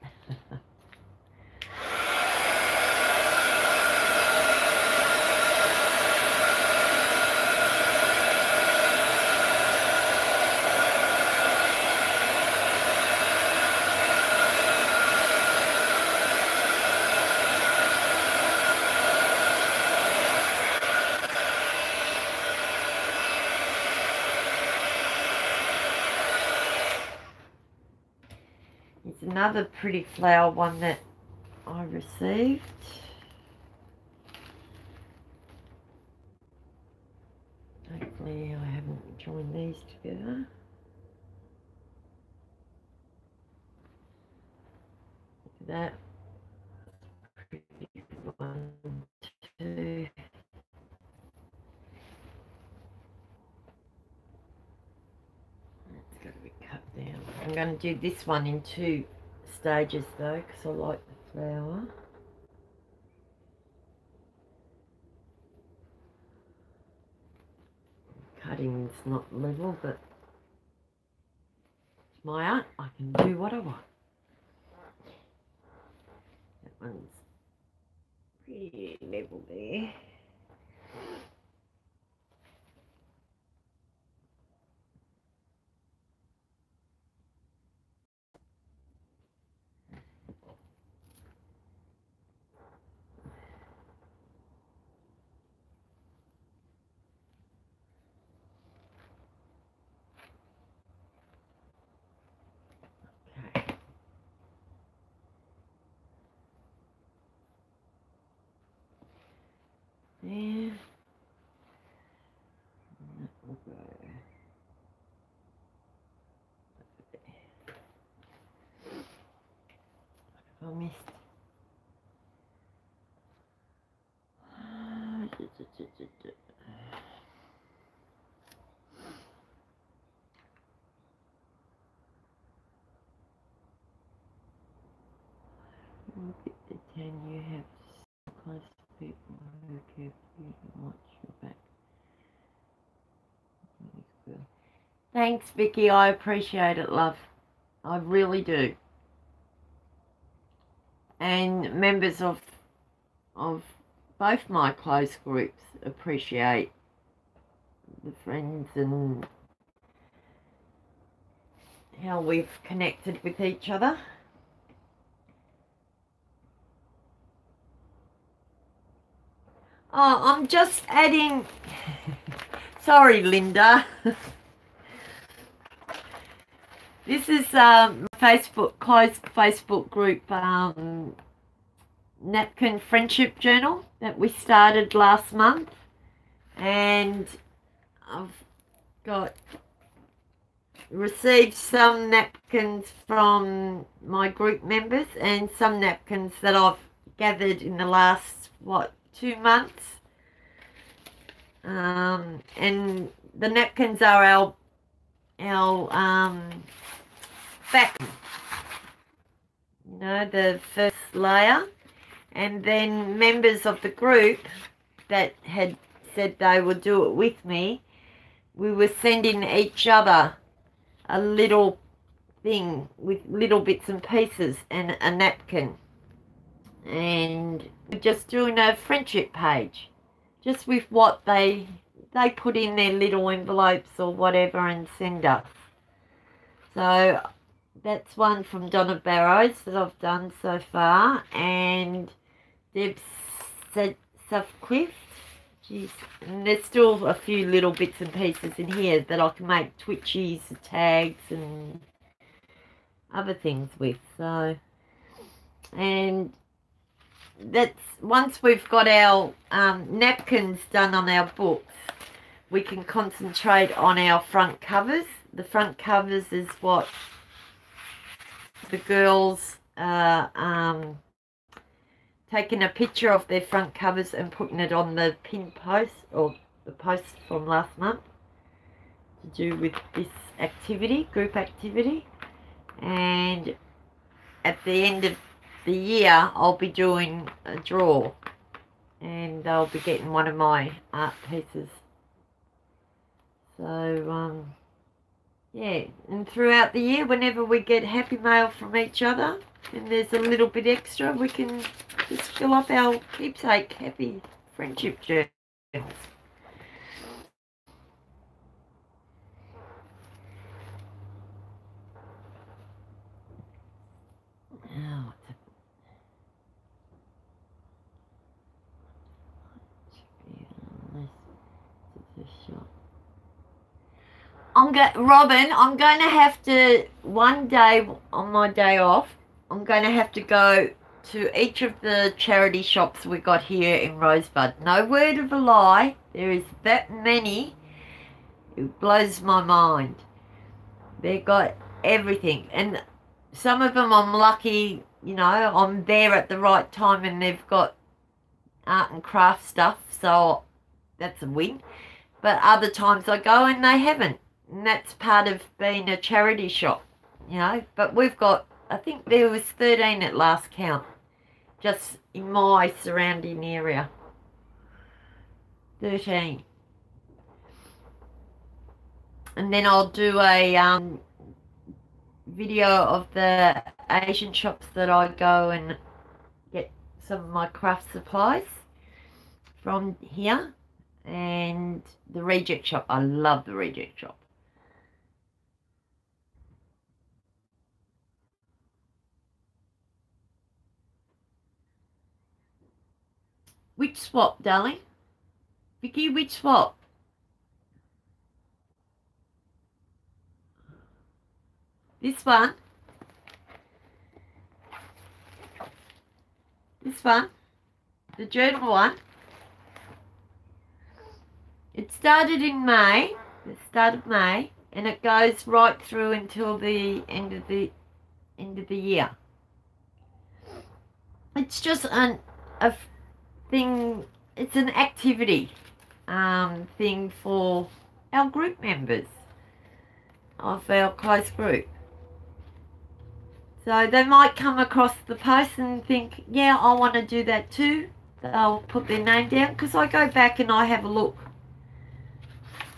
It's another pretty flower one that I received. Hopefully I haven't joined these together. Look at that. Pretty one, two. It's got to be cut down. I'm going to do this one in 2 stages though, because I like the flower. Cutting's not level, but it's my art. I can do what I want. That one's pretty level there. Yeah. That will go. You have close people who care for you and watch your back. Thanks, Vicky. I appreciate it, love. I really do. And members of both my close groups appreciate the friends and how we've connected with each other. Oh, I'm just adding... Sorry, Linda. This is Facebook, closed Facebook group, Napkin Friendship Journal that we started last month. And I've received some napkins from my group members and some napkins that I've gathered in the last, 2 months. And the napkins are our back, the first layer. And then members of the group that had said they would do it with me, we were sending each other a little thing with little bits and pieces and a napkin. And we're just doing a friendship page, just with what they put in their little envelopes or whatever and send us. So that's one from Donna Barrows that I've done so far, and Deb Sufquift. Jeez, and there's still a few little bits and pieces in here that I can make twitchies, tags, and other things with. So, and that's once we've got our napkins done on our books, we can concentrate on our front covers. The front covers is what the girls taking a picture of their front covers and putting it on the pin post, or the post from last month, to do with this activity, group activity. And at the end of the year, I'll be doing a draw, and they'll be getting one of my art pieces. So yeah, and throughout the year, whenever we get happy mail from each other and there's a little bit extra, we can just fill up our keepsake happy friendship journals. Oh, Robin, I'm going to have to, one day on my day off, I'm going to have to go to each of the charity shops we got here in Rosebud. No word of a lie, there is that many. It blows my mind. They got everything, and some of them I'm lucky, I'm there at the right time and they've got art and craft stuff, so that's a win. But other times I go and they haven't, and that's part of being a charity shop, But we've got, I think there was 13 at last count, just in my surrounding area. 13. And then I'll do a video of the Asian shops that I go and get some of my craft supplies from here, and the Reject Shop. I love the Reject Shop. Which swap, darling? Vicky, which swap? This one? This one? The journal one? It started in May, the start of May, and it goes right through until the end of the year. It's just a thing it's an activity thing for our group members of our close group. So they might come across the post and think, yeah, I want to do that too. They'll put their name down, because I go back and I have a look.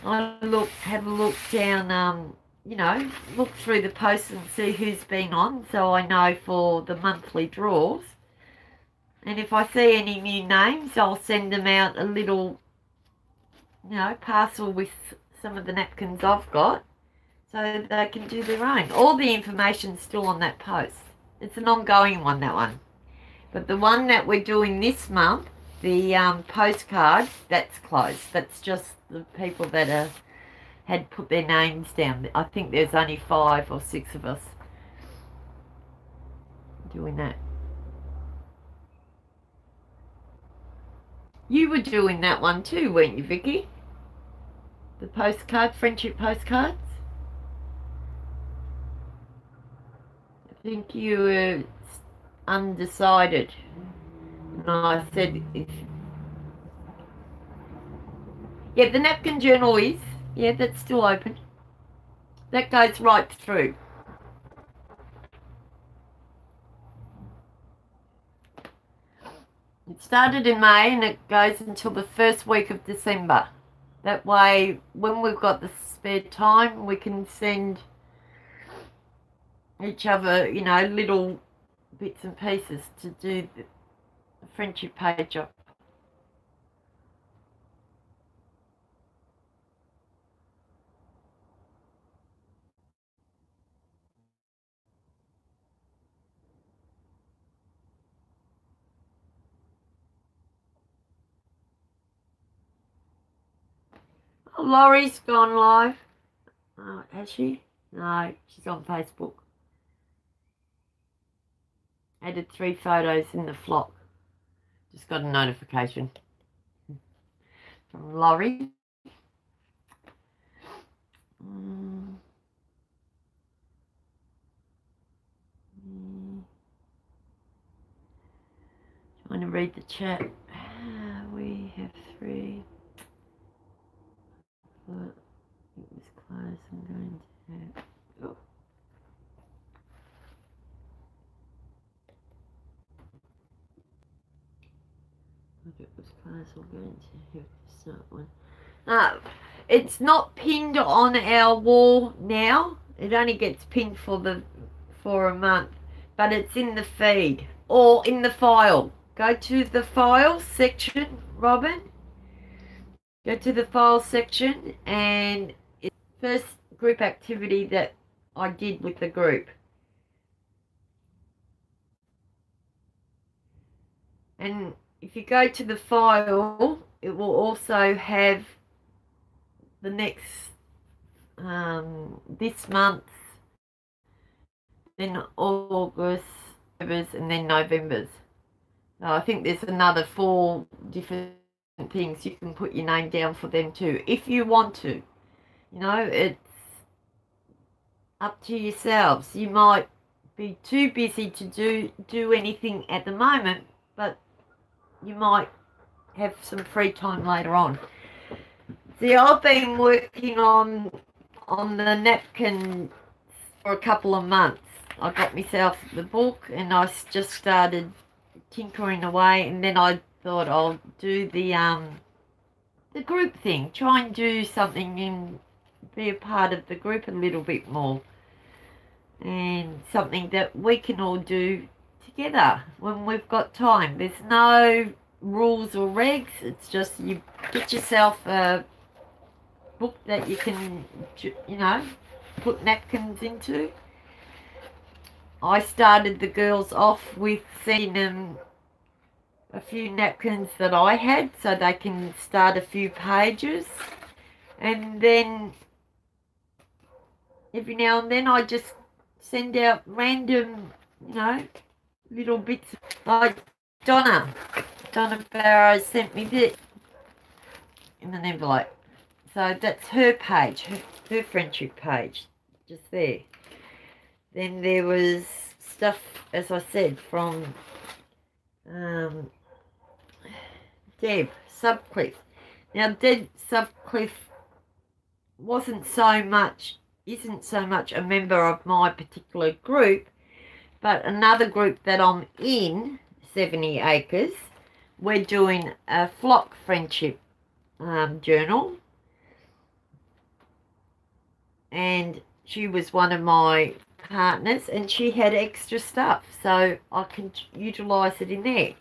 Have a look down, you know, look through the posts and see who's been on, so I know for the monthly draws. And if I see any new names, I'll send them out a little, you know, parcel with some of the napkins I've got, so they can do their own. All the information's still on that post. It's an ongoing one, that one. But the one that we're doing this month, the postcard, that's closed. That's just the people that had put their names down. I think there's only 5 or 6 of us doing that. You were doing that one too, weren't you, Vicky? The postcard, friendship postcards? I think you were undecided. And I said, yeah, the napkin journal is, yeah, that's still open. That goes right through. It started in May and it goes until the first week of December. That way, when we've got the spare time, we can send each other, you know, little bits and pieces to do the friendship page up. Oh, Laurie's gone live. Oh, has she? No, she's on Facebook. Added 3 photos in the flock. Just got a notification from Laurie. Trying to read the chat. We have 3. But it was close. I'm going to. Oh. If it was close, I'm going to have to start one. It's not pinned on our wall now. It only gets pinned for a month, but it's in the feed or in the file. Go to the file section, Robin. Go to the file section, and it's the first group activity that I did with the group. And if you go to the file, it will also have the next, this month, then August, and then November's. So I think there's another 4 different things you can put your name down for them too, if you want to. You know, it's up to yourselves. You might be too busy to do anything at the moment, but you might have some free time later on. See, I've been working on the napkin for a couple of months. I got myself the book and I just started tinkering away, and then I thought I'll do the group thing. Try and do something and be a part of the group a little bit more. And something that we can all do together when we've got time. There's no rules or regs. It's just you get yourself a book that you can, you know, put napkins into. I started the girls off with sending them a few napkins that I had so they can start a few pages, and then every now and then I just send out random, you know, little bits. Like Donna Barrow sent me this in an envelope. So that's her page, her friendship page, just there. Then there was stuff, as I said, from Deb Subcliffe. Now, Deb Subcliffe isn't so much a member of my particular group, but another group that I'm in, 70 Acres, we're doing a flock friendship journal, and she was one of my partners, and she had extra stuff, so I can utilise it in there.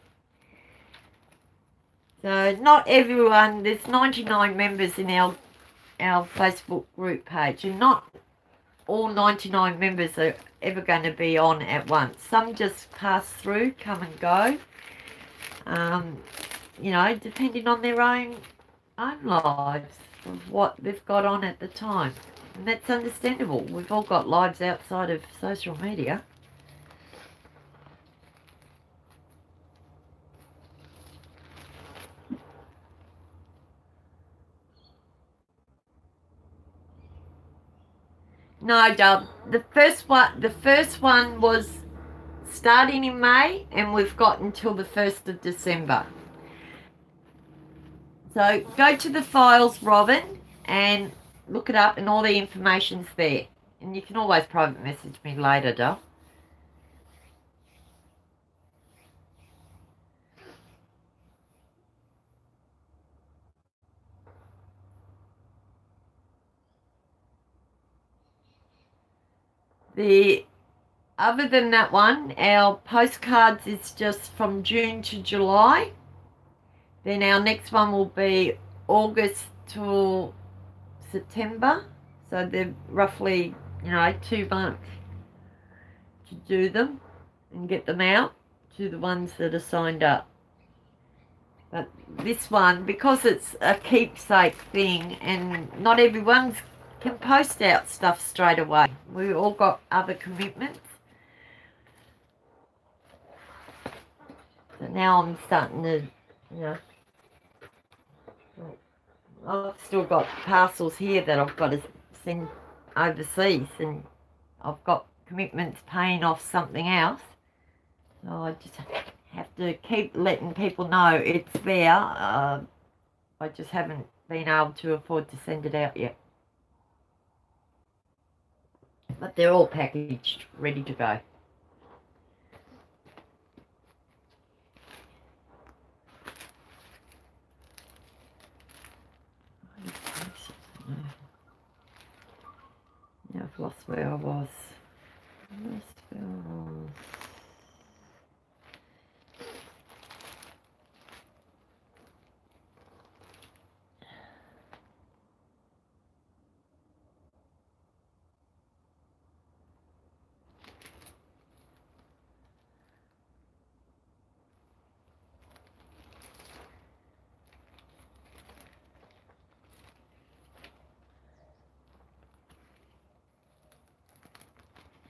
So not everyone, there's 99 members in our Facebook group page, and not all 99 members are ever going to be on at once. Some just pass through, come and go, you know, depending on their own lives, of what they've got on at the time. And that's understandable. We've all got lives outside of social media. No, Dub. The first one was starting in May, and we've got until the 1st of December. So go to the files, Robin, and look it up, and all the information's there. And you can always private message me later, Dub. Other than that one, our postcards is just from June to July. Then our next one will be August to September. So they're roughly, you know, 2 months to do them and get them out to the ones that are signed up. But this one, because it's a keepsake thing and not everyone can post out stuff straight away. We've all got other commitments. So now I'm starting to, you know, I've still got parcels here that I've got to send overseas, and I've got commitments paying off something else. So I just have to keep letting people know it's there. I just haven't been able to afford to send it out yet. But they're all packaged, ready to go. Now I've lost where I was.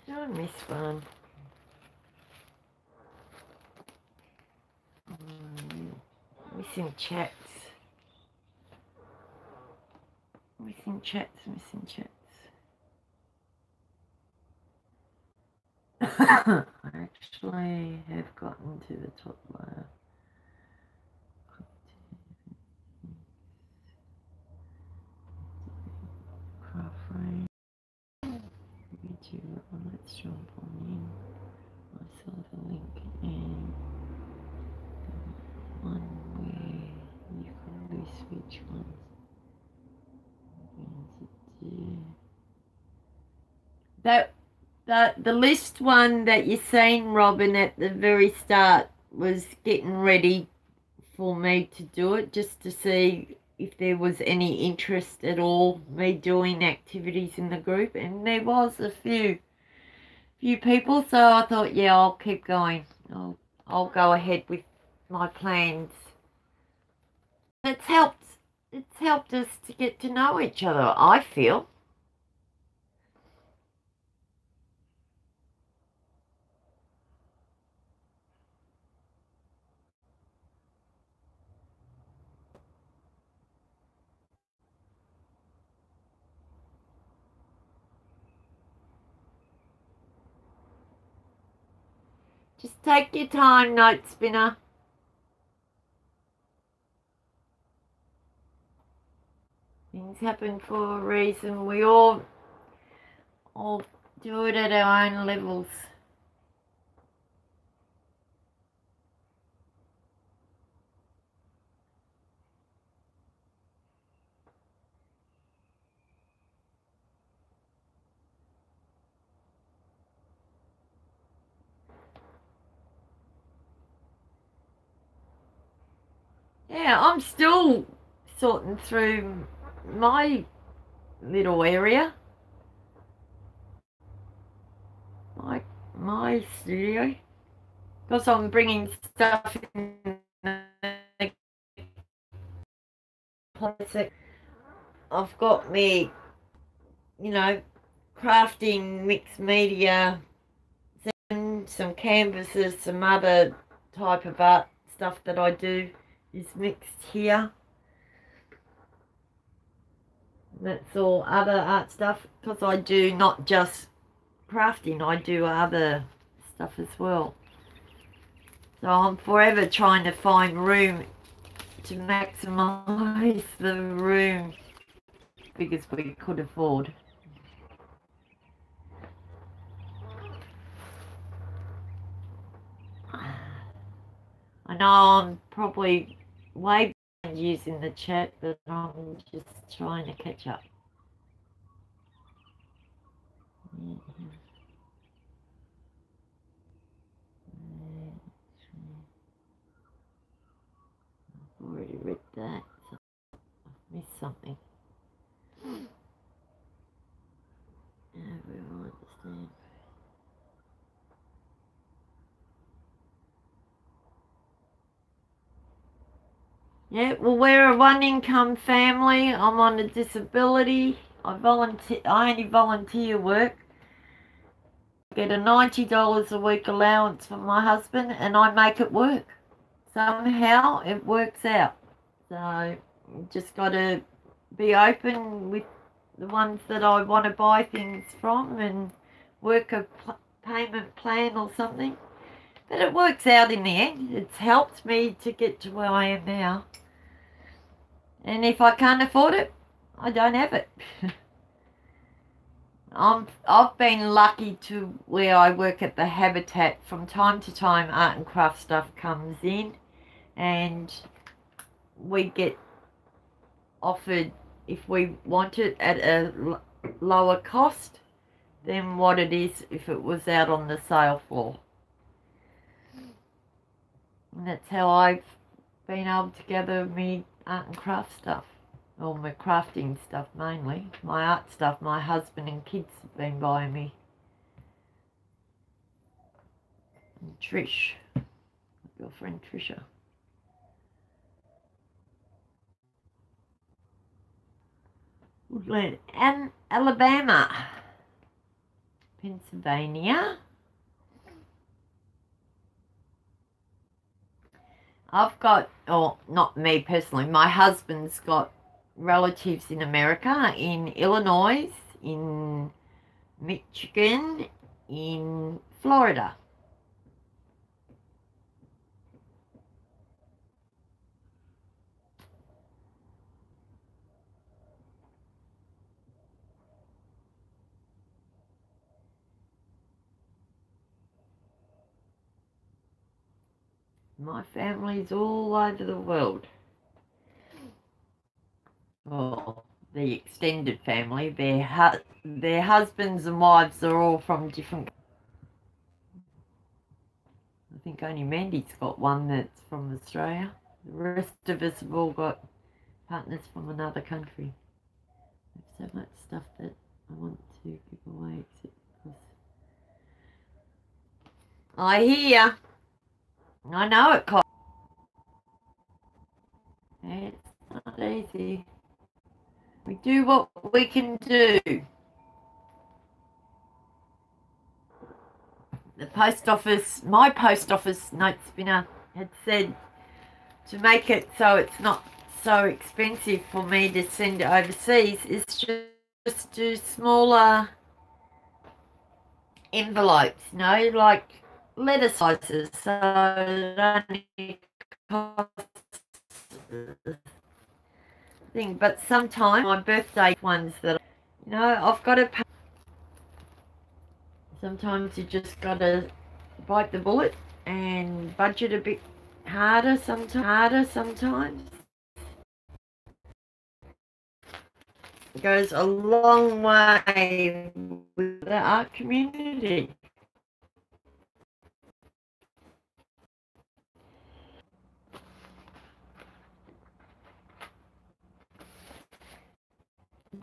I miss one. Missing chats. Missing chats. I actually have gotten to the top layer. Craft frame. Let's jump on in. I saw the link and one where you can list which ones. The list one that you're seeing, Robin, at the very start was getting ready for me to do it, just to see if there was any interest at all, me doing activities in the group, and there was a few people, so I thought, yeah, I'll keep going. I'll go ahead with my plans. It's helped us to get to know each other, I feel. Just take your time, note spinner. Things happen for a reason. We all do it at our own levels. Yeah, I'm still sorting through my little area. My studio. Because I'm bringing stuff in the place. I've got me, crafting mixed media, some canvases, some other type of art stuff that I do is mixed here. That's all other art stuff, because I do not just crafting, I do other stuff as well. So I'm forever trying to find room to maximise the room because we could afford. I know I'm probably way behind using the chat, but I'm just trying to catch up. I've already read that, so I've missed something. Everyone understand. Yeah, well, we're a one-income family. I'm on a disability. I only volunteer work. I get a $90 a week allowance from my husband, and I make it work. Somehow it works out. So you just got to be open with the ones that I want to buy things from and work a payment plan or something. But it works out in the end. It's helped me to get to where I am now. And if I can't afford it, I don't have it. I've been lucky to where I work at the Habitat. From time to time, art and craft stuff comes in, and we get offered, if we want it, at a lower cost than what it is if it was out on the sale floor. And that's how I've been able to gather me art and craft stuff. Or my crafting stuff mainly. My art stuff, my husband and kids have been buying me. And Trish, my girlfriend Trisha. Woodland and Alabama. Pennsylvania. I've got, or not me personally, my husband's got relatives in America, in Illinois, in Michigan, in Florida. My family's all over the world. Well, the extended family, their husbands and wives are all from different. I think only Mandy's got one that's from Australia. The rest of us have all got partners from another country. There's so much stuff that I want to give away, except because I hear. I know it costs. It's not easy. We do what we can do. The post office, my post office note spinner had said to make it so it's not so expensive for me to send it overseas is just do smaller envelopes, like letter sizes, so it only costs thing. But sometimes my birthday ones that, you know, I've got to pay. Sometimes you just got to bite the bullet and budget a bit harder sometimes. It goes a long way with the art community.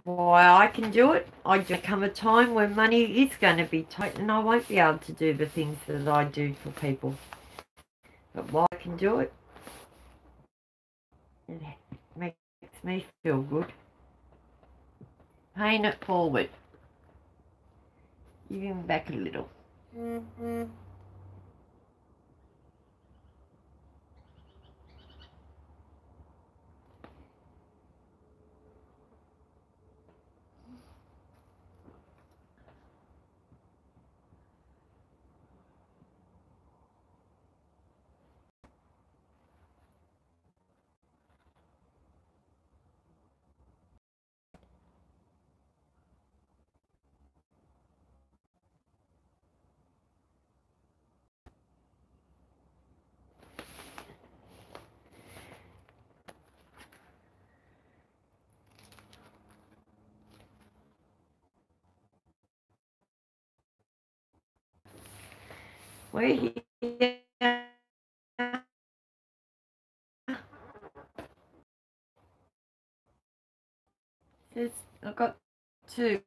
Why I can do it, I do come a time when money is going to be tight and I won't be able to do the things that I do for people. But why I can do it, it makes me feel good. Paying it forward. Giving back a little. We're here. Says I've got two.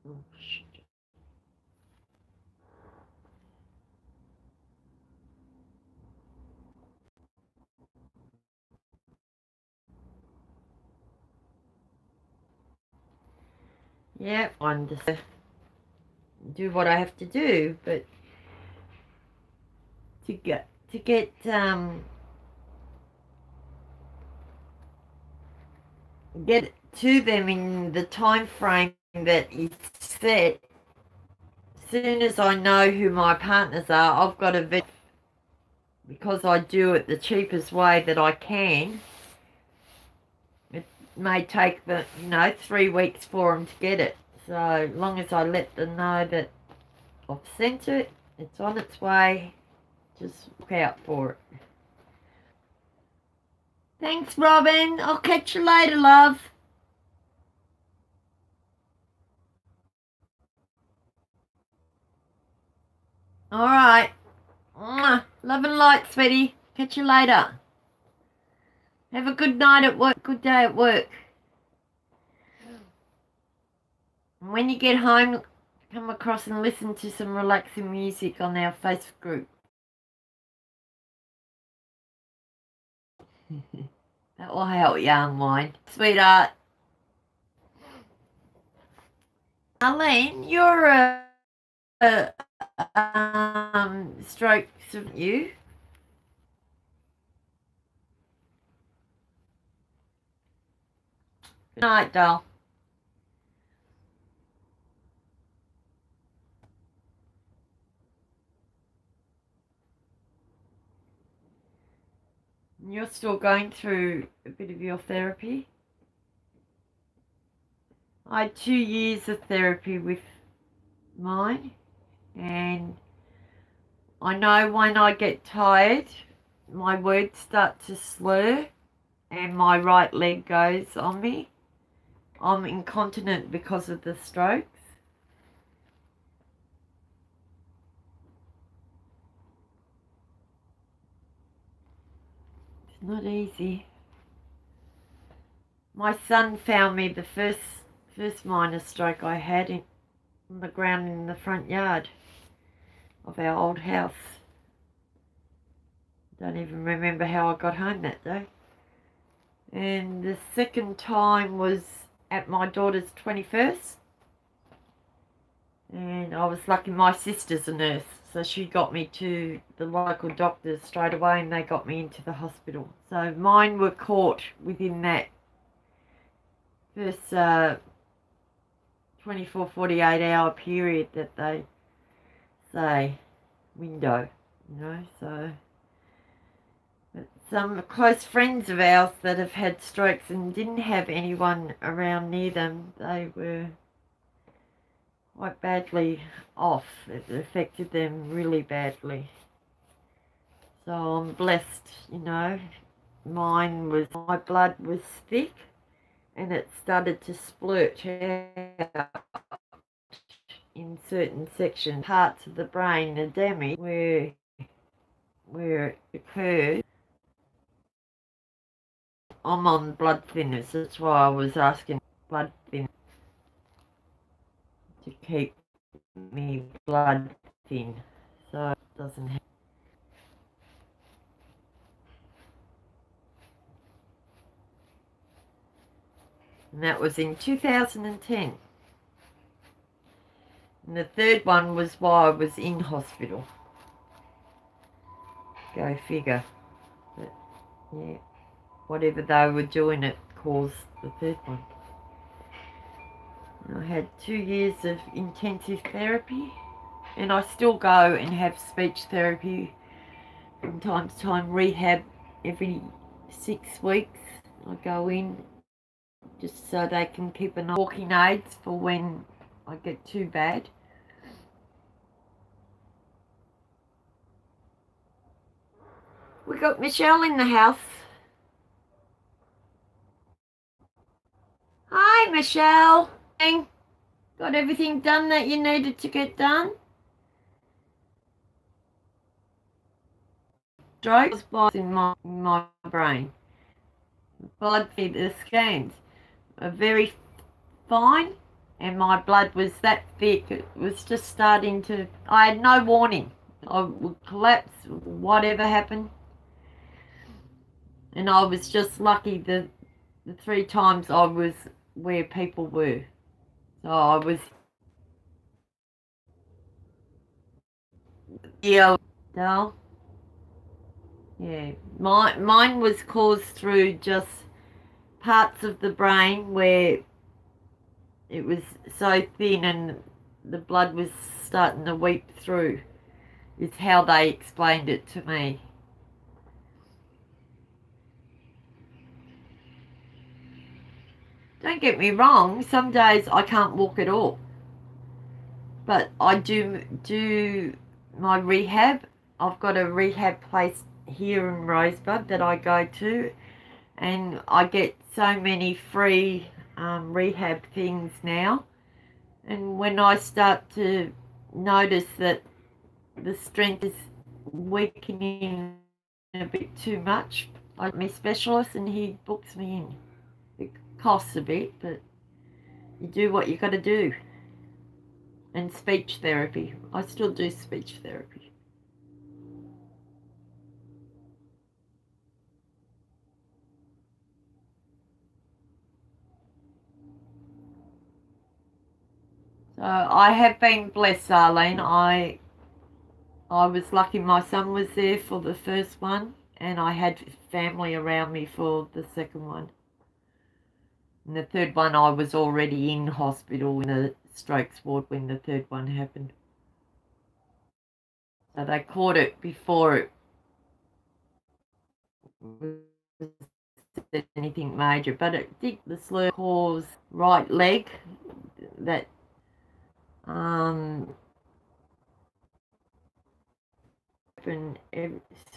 Oh, shit. Yeah, I'm just do what I have to do, but to get get to them in the time frame that is set. As soon as I know who my partners are, I've got to vet, because I do it the cheapest way that I can. It may take the 3 weeks for them to get it. So long as I let them know that I've sent it, it's on its way, just look out for it. Thanks, Robin. I'll catch you later, love. All right. Love and light, sweetie. Catch you later. Have a good night at work. Good day at work. And when you get home, come across and listen to some relaxing music on our Facebook group. That will help you unwind. Sweetheart. Arlene, you're a stroke, haven't you? Good night, doll. You're still going through a bit of your therapy? I had 2 years of therapy with mine, and I know when I get tired, my words start to slur and my right leg goes on me. I'm incontinent because of the strokes. It's not easy. My son found me the first minor stroke I had on the ground in the front yard of our old house. Don't even remember how I got home that day. And the second time was at my daughter's 21st. And I was lucky, my sister's a nurse, so she got me to the local doctors straight away and they got me into the hospital. So mine were caught within that first 24, 48 hour period that they say window, so some close friends of ours that have had strokes and didn't have anyone around near them. They were quite badly off. It affected them really badly. So I'm blessed, you know. My blood was thick and it started to splurt out in certain sections, parts of the brain, the damage where it occurred. I'm on blood thinners, that's why I was asking blood thinners to keep me blood thin, so it doesn't happen. And that was in 2010. And the third one was while I was in hospital. Go figure. But yeah, whatever they were doing, it caused the third one. And I had 2 years of intensive therapy, and I still go and have speech therapy from time to time, rehab every 6 weeks. I go in just so they can keep an eye on walking aids for when I get too bad. We got Michelle in the house. Hi, Michelle. Got everything done that you needed to get done? Stroke was in my brain. Blood the scans are very fine, and my blood was that thick. It was just starting to. I had no warning. I would collapse, whatever happened. And I was just lucky the 3 times I was where people were. So I was yeah. Yeah, mine was caused through just parts of the brain where it was so thin and the blood was starting to weep through. It's how they explained it to me. Don't get me wrong, some days I can't walk at all. But I do my rehab. I've got a rehab place here in Rosebud that I go to, and I get so many free rehab things now. And when I start to notice that the strength is weakening a bit too much, I my specialist and he books me in. It costs a bit, but you do what you got to do. And speech therapy. I still do speech therapy. So I have been blessed, Arlene. I was lucky my son was there for the first one, and I had family around me for the second one. And the third one, I was already in hospital in the strokes ward when the third one happened. So they caught it before it was anything major. But it did, the slur caused right leg that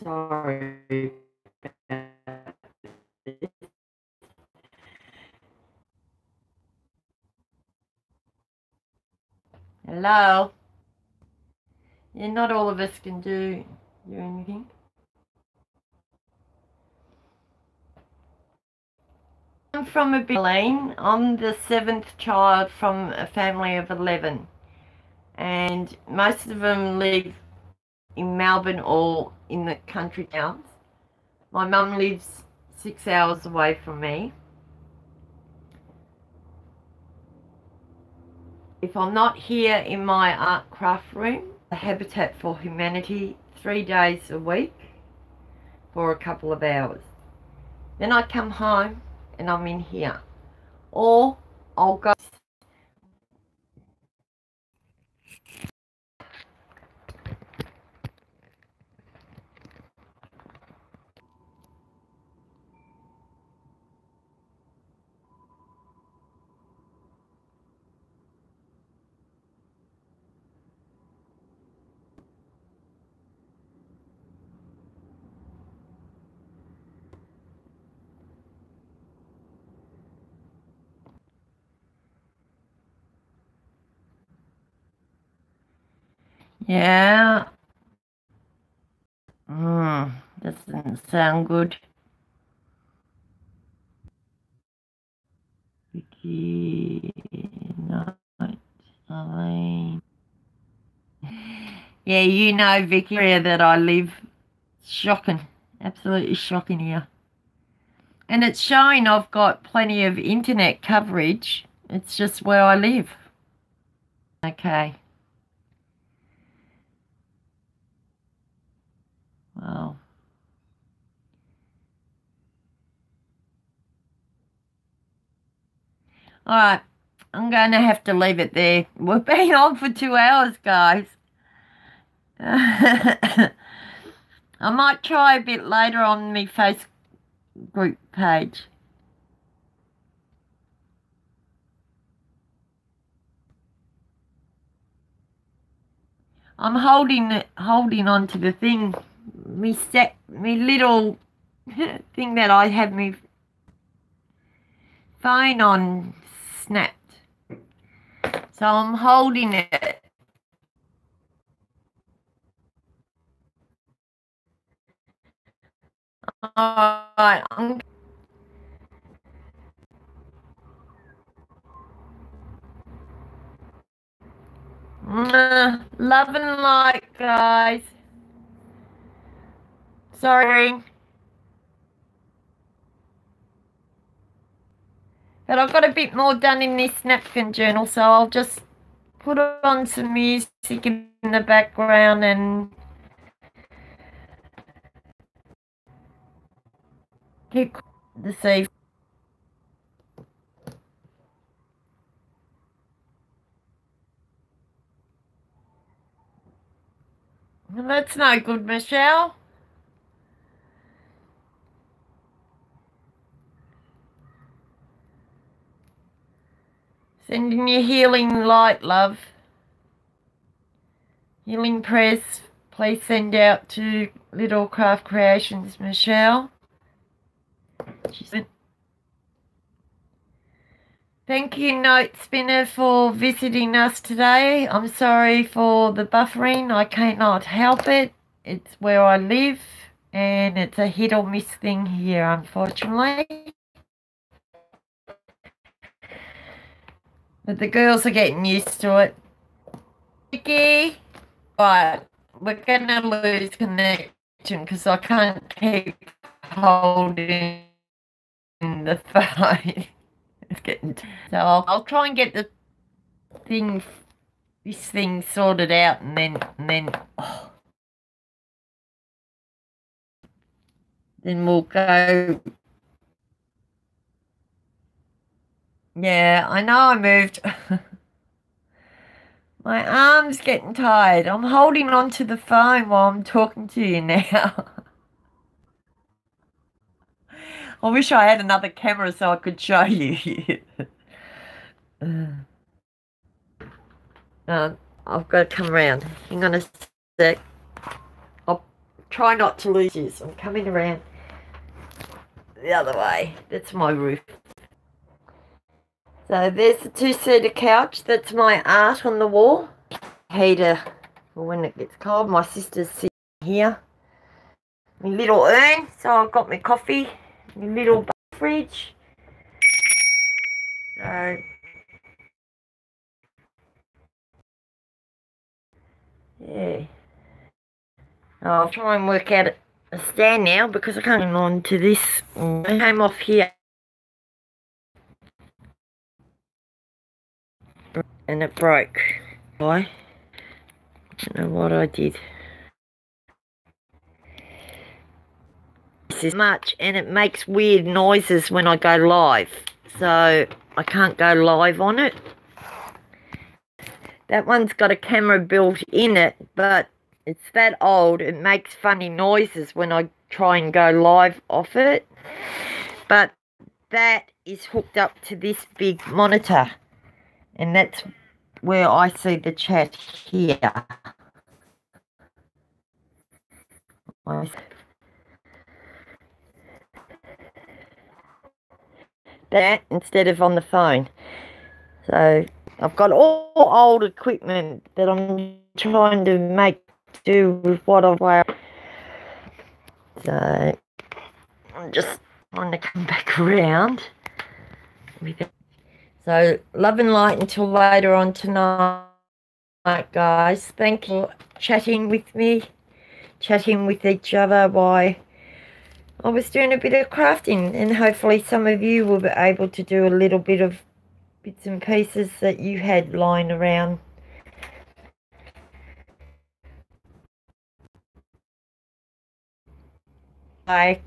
sorry about this. Hello? Yeah, not all of us can do anything. I'm from Abilene. I'm the 7th child from a family of 11. And most of them live in Melbourne or in the country towns. My mum lives 6 hours away from me. If I'm not here in my art craft room, the Habitat for Humanity 3 days a week for a couple of hours. Then I come home and I'm in here. Or I'll go. Yeah. Doesn't sound good. Vicky, night, Eileen. Yeah, you know, Vicky, where that I live. Shocking. Absolutely shocking here. And it's showing I've got plenty of internet coverage. It's just where I live. Okay. Well. All right. I'm going to have to leave it there. We've been on for 2 hours, guys. I might try a bit later on my Facebook group page. I'm holding on to the thing, me little thing that I have me phone on snapped. So I'm holding it. Alright, love and light, guys. Sorry. But I've got a bit more done in this napkin journal, so I'll just put on some music in the background and keep this evening. That's no good, Michelle. Sending you healing light, love. Healing prayers, please send out to Little Craft Creations, Michelle. She said, thank you, Note Spinner, for visiting us today. I'm sorry for the buffering. I cannot help it. It's where I live, and it's a hit or miss thing here, unfortunately. But the girls are getting used to it. Vicky, right, we're going to lose connection because I can't keep holding the phone. It's getting so I'll try and get this thing sorted out, and then we'll go. Yeah, I know I moved. My arm's getting tired. I'm holding on to the phone while I'm talking to you now. I wish I had another camera so I could show you. I've got to come around. Hang on a sec. I'll try not to lose you. So I'm coming around the other way. That's my roof. So there's the two-seater couch. That's my art on the wall. Heater for when it gets cold. My sister's sitting here. My little urn. So I've got my coffee. My little fridge. So yeah. I'll try and work out a stand now because I can't hang on to this. I came off here and it broke. I don't know what I did. This is much, and it makes weird noises when I go live. So I can't go live on it. That one's got a camera built in it, but it's that old, it makes funny noises when I try and go live off it. But that is hooked up to this big monitor, and that's where I see the chat here. That instead of on the phone. So I've got all old equipment that I'm trying to make do with what I've wear. So I'm just trying to come back around with it. So love and light until later on tonight, guys. Thank you for chatting with me, chatting with each other while I was doing a bit of crafting, and hopefully some of you will be able to do a little bit of bits and pieces that you had lying around. Bye.